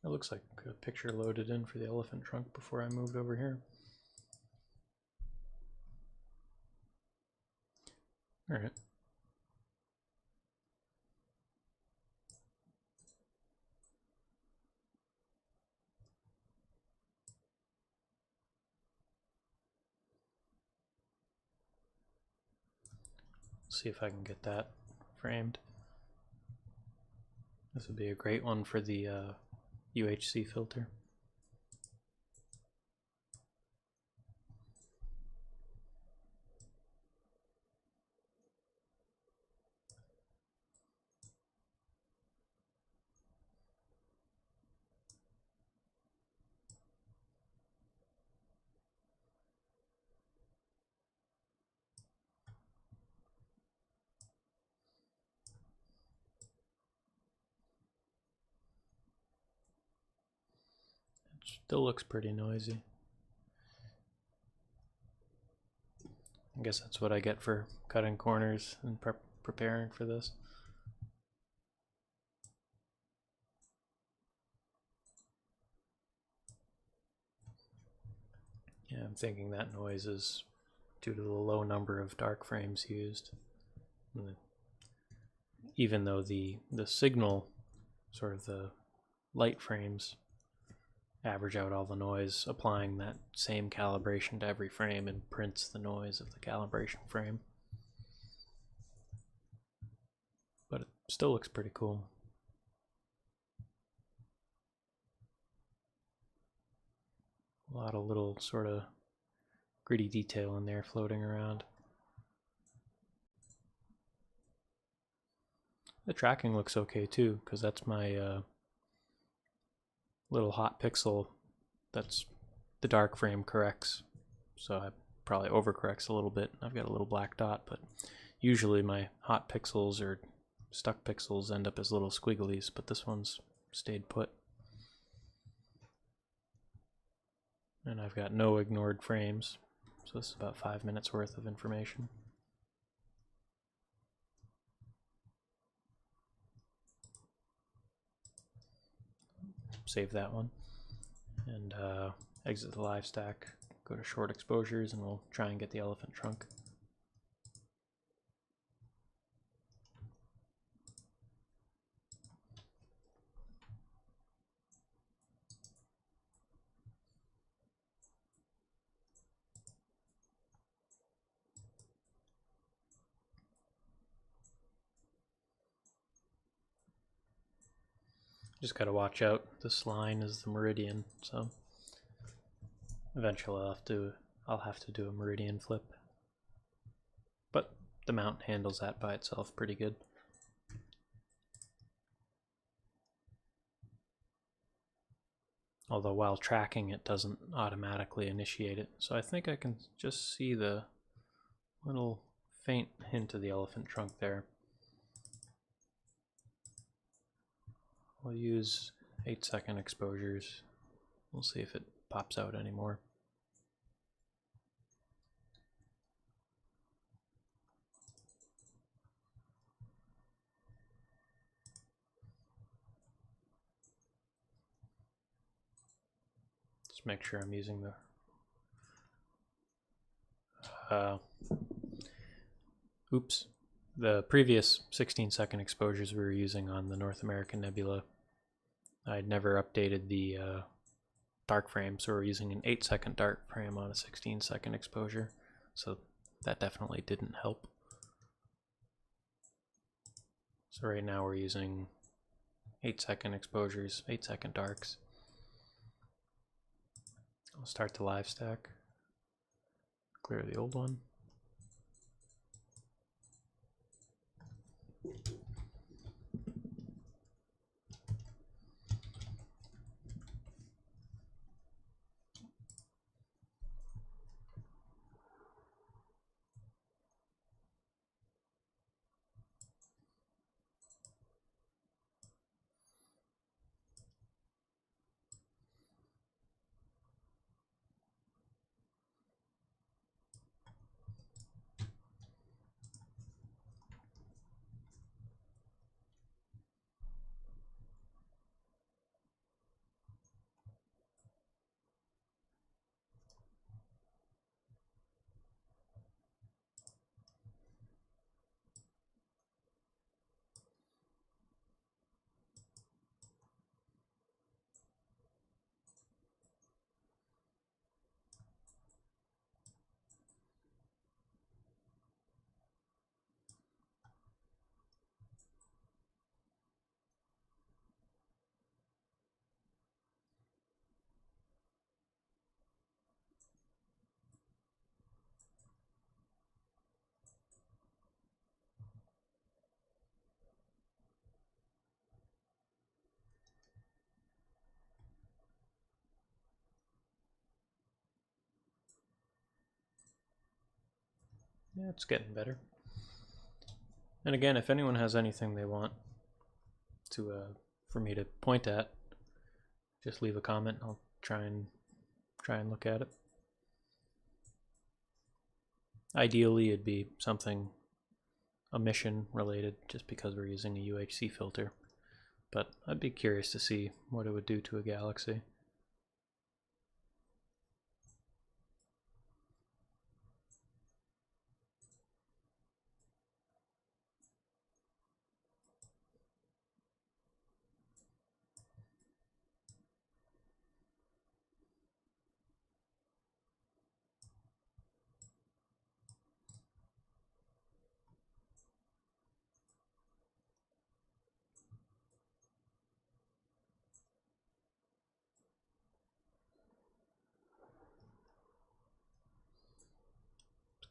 It looks like a picture loaded in for the elephant trunk before I moved over here. All right. See if I can get that framed. This would be a great one for the UHC filter. Still looks pretty noisy. I guess that's what I get for cutting corners and preparing for this. I'm thinking that noise is due to the low number of dark frames used. Even though the signal, sort of the light frames, average out all the noise, applying that same calibration to every frame and prints the noise of the calibration frame. But it still looks pretty cool. A lot of little sort of gritty detail in there floating around. The tracking looks okay too, because that's my little hot pixel that's the dark frame corrects. So I probably overcorrects a little bit. I've got a little black dot, but usually my hot pixels or stuck pixels end up as little squigglies, but this one's stayed put. And I've got no ignored frames, so this is about 5 minutes worth of information. Save that one, and exit the live stack, go to short exposures, and we'll try and get the elephant trunk. Just gotta watch out, this line is the meridian, so eventually I'll have to do a meridian flip. But the mount handles that by itself pretty good. Although while tracking it doesn't automatically initiate it, so I think I can just see the little faint hint of the elephant trunk there. We'll use 8-second exposures. We'll see if it pops out anymore. Just make sure I'm using the oops. The previous 16-second exposures we were using on the North American Nebula, I'd never updated the dark frame, so we're using an 8-second dark frame on a 16-second exposure, so that definitely didn't help. So right now we're using 8-second exposures, 8-second darks. I'll start the live stack, clear the old one. Yeah, it's getting better. And again, if anyone has anything they want to for me to point at, just leave a comment. I'll try and look at it. Ideally, it'd be something emission related, just because we're using a UHC filter. But I'd be curious to see what it would do to a galaxy.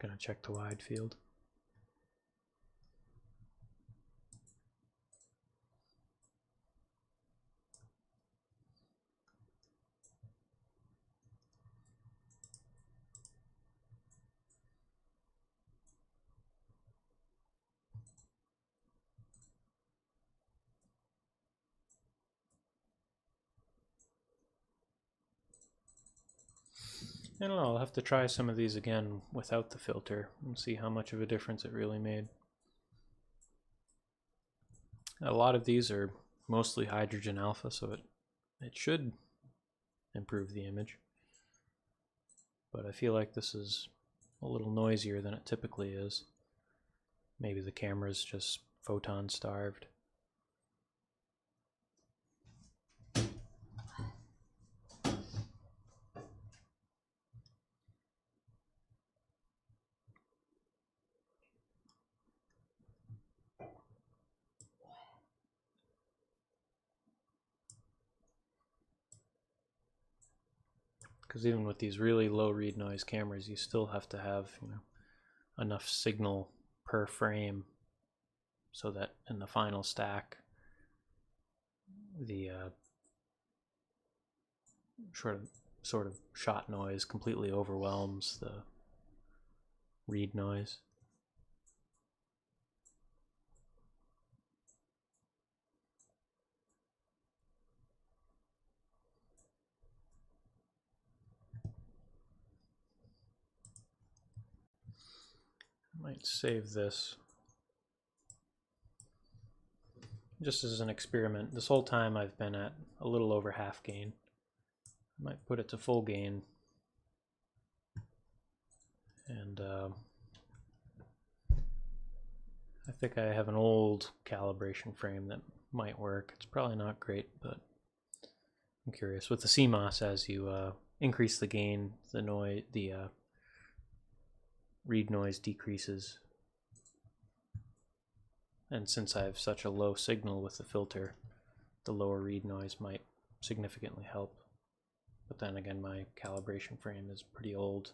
Gonna check the wide field. I don't know, I'll have to try some of these again without the filter and see how much of a difference it really made. A lot of these are mostly hydrogen alpha, so it should improve the image. But I feel like this is a little noisier than it typically is. Maybe the camera's just photon starved. Because even with these really low read noise cameras, you still have to have, you know, enough signal per frame so that in the final stack the sort of shot noise completely overwhelms the read noise. I might save this just as an experiment. This whole time I've been at a little over half gain. I might put it to full gain and I think I have an old calibration frame that might work. It's probably not great, but I'm curious. With the CMOS, as you increase the gain, the read noise decreases. And since I have such a low signal with the filter, the lower read noise might significantly help. But then again, my calibration frame is pretty old.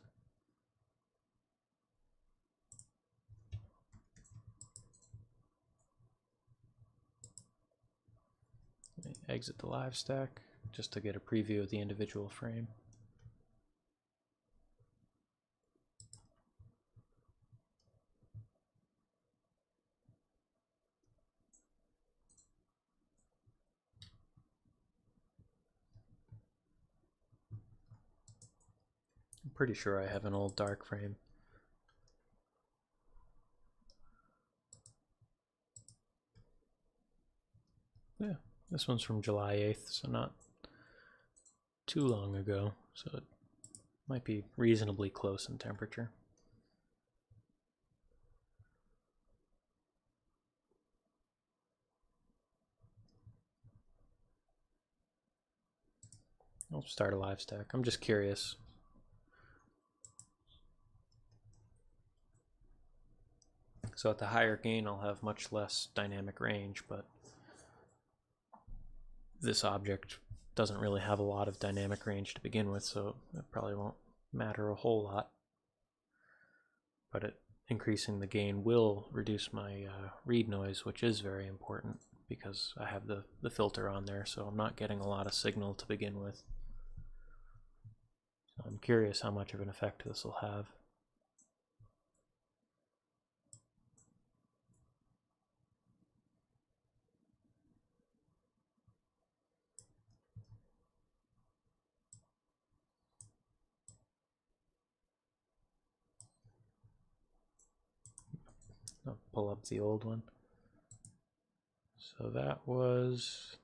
Let me exit the live stack just to get a preview of the individual frame. I'm pretty sure I have an old dark frame. Yeah, this one's from July 8th, so not too long ago, so it might be reasonably close in temperature. I'll start a live stack. I'm just curious. So at the higher gain, I'll have much less dynamic range, but this object doesn't really have a lot of dynamic range to begin with, so it probably won't matter a whole lot. But increasing the gain will reduce my read noise, which is very important because I have the filter on there, so I'm not getting a lot of signal to begin with. So I'm curious how much of an effect this will have. I'll pull up the old one. So that was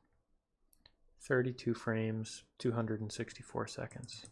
32 frames, 264 seconds.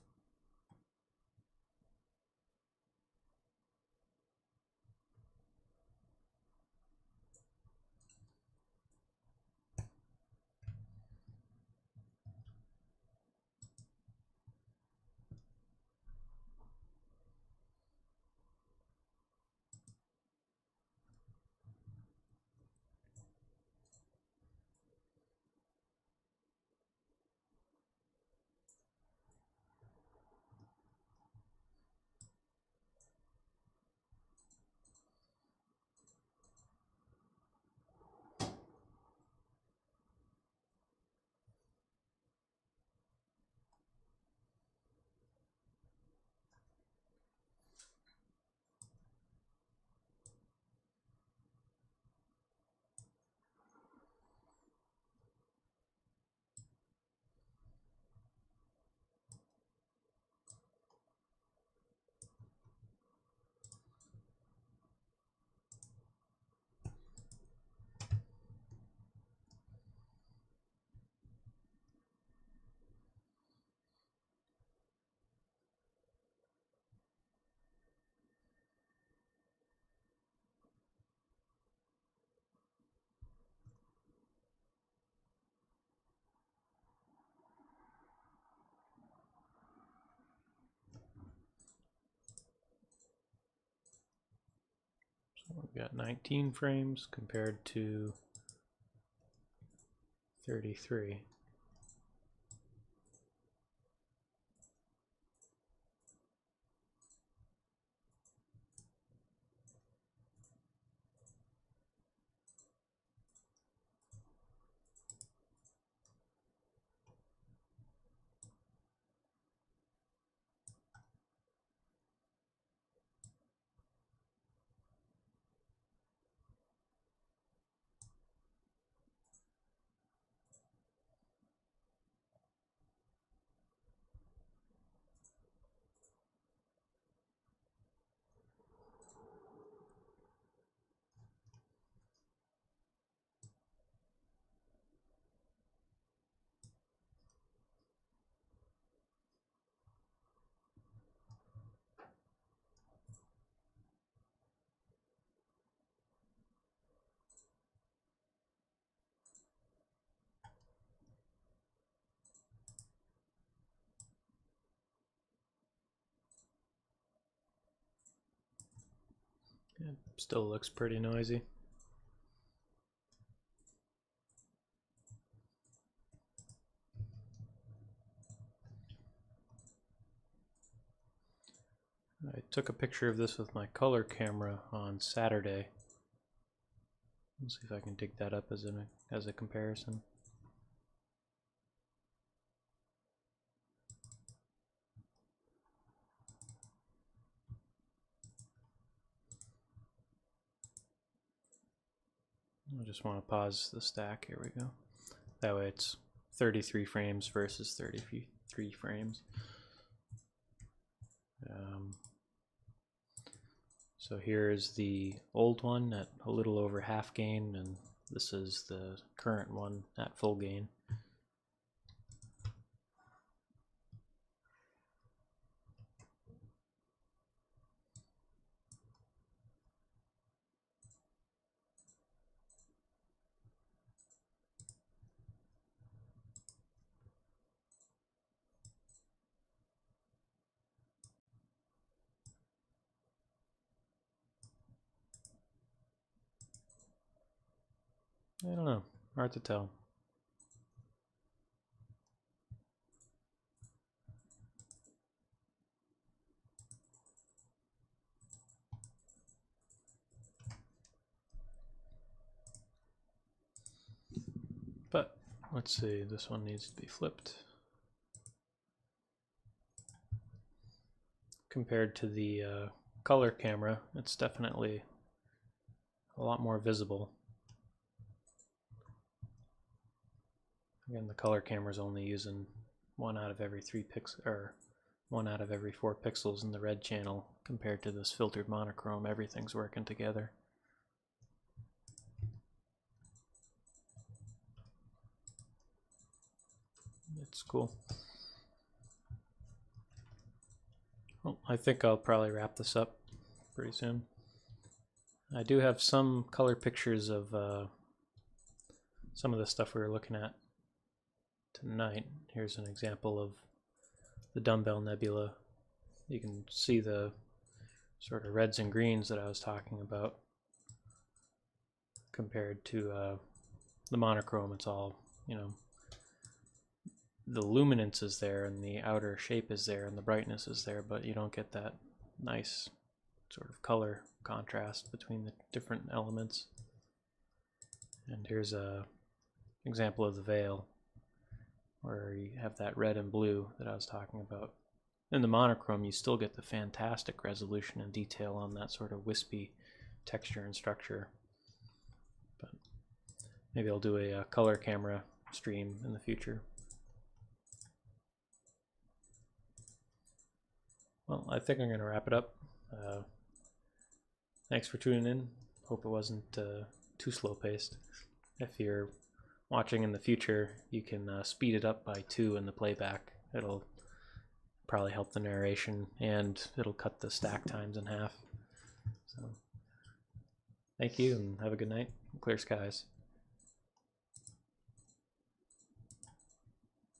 We've got 19 frames compared to 33. It still looks pretty noisy. I took a picture of this with my color camera on Saturday. Let's see if I can dig that up as a comparison. I just want to pause the stack. Here we go. That way it's 33 frames versus 33 frames. So here is the old one at a little over half gain, and this is the current one at full gain. I don't know, hard to tell. But let's see, this one needs to be flipped. Compared to the color camera, it's definitely a lot more visible. Again, the color camera is only using 1 out of every 3 pixels, or 1 out of every 4 pixels in the red channel. Compared to this filtered monochrome, everything's working together. It's cool. Well, I think I'll probably wrap this up pretty soon. I do have some color pictures of some of the stuff we were looking at tonight. Here's an example of the Dumbbell Nebula. You can see the sort of reds and greens that I was talking about compared to the monochrome. It's all, you know, the luminance is there and the outer shape is there and the brightness is there, but you don't get that nice sort of color contrast between the different elements. And here's a example of the veil where you have that red and blue that I was talking about. In the monochrome, you still get the fantastic resolution and detail on that sort of wispy texture and structure. But maybe I'll do a color camera stream in the future. Well, I think I'm going to wrap it up. Thanks for tuning in. Hope it wasn't too slow-paced. If you're watching in the future, you can speed it up by 2 in the playback. It'll probably help the narration, and it'll cut the stack times in half. So, thank you, and have a good night. Clear skies.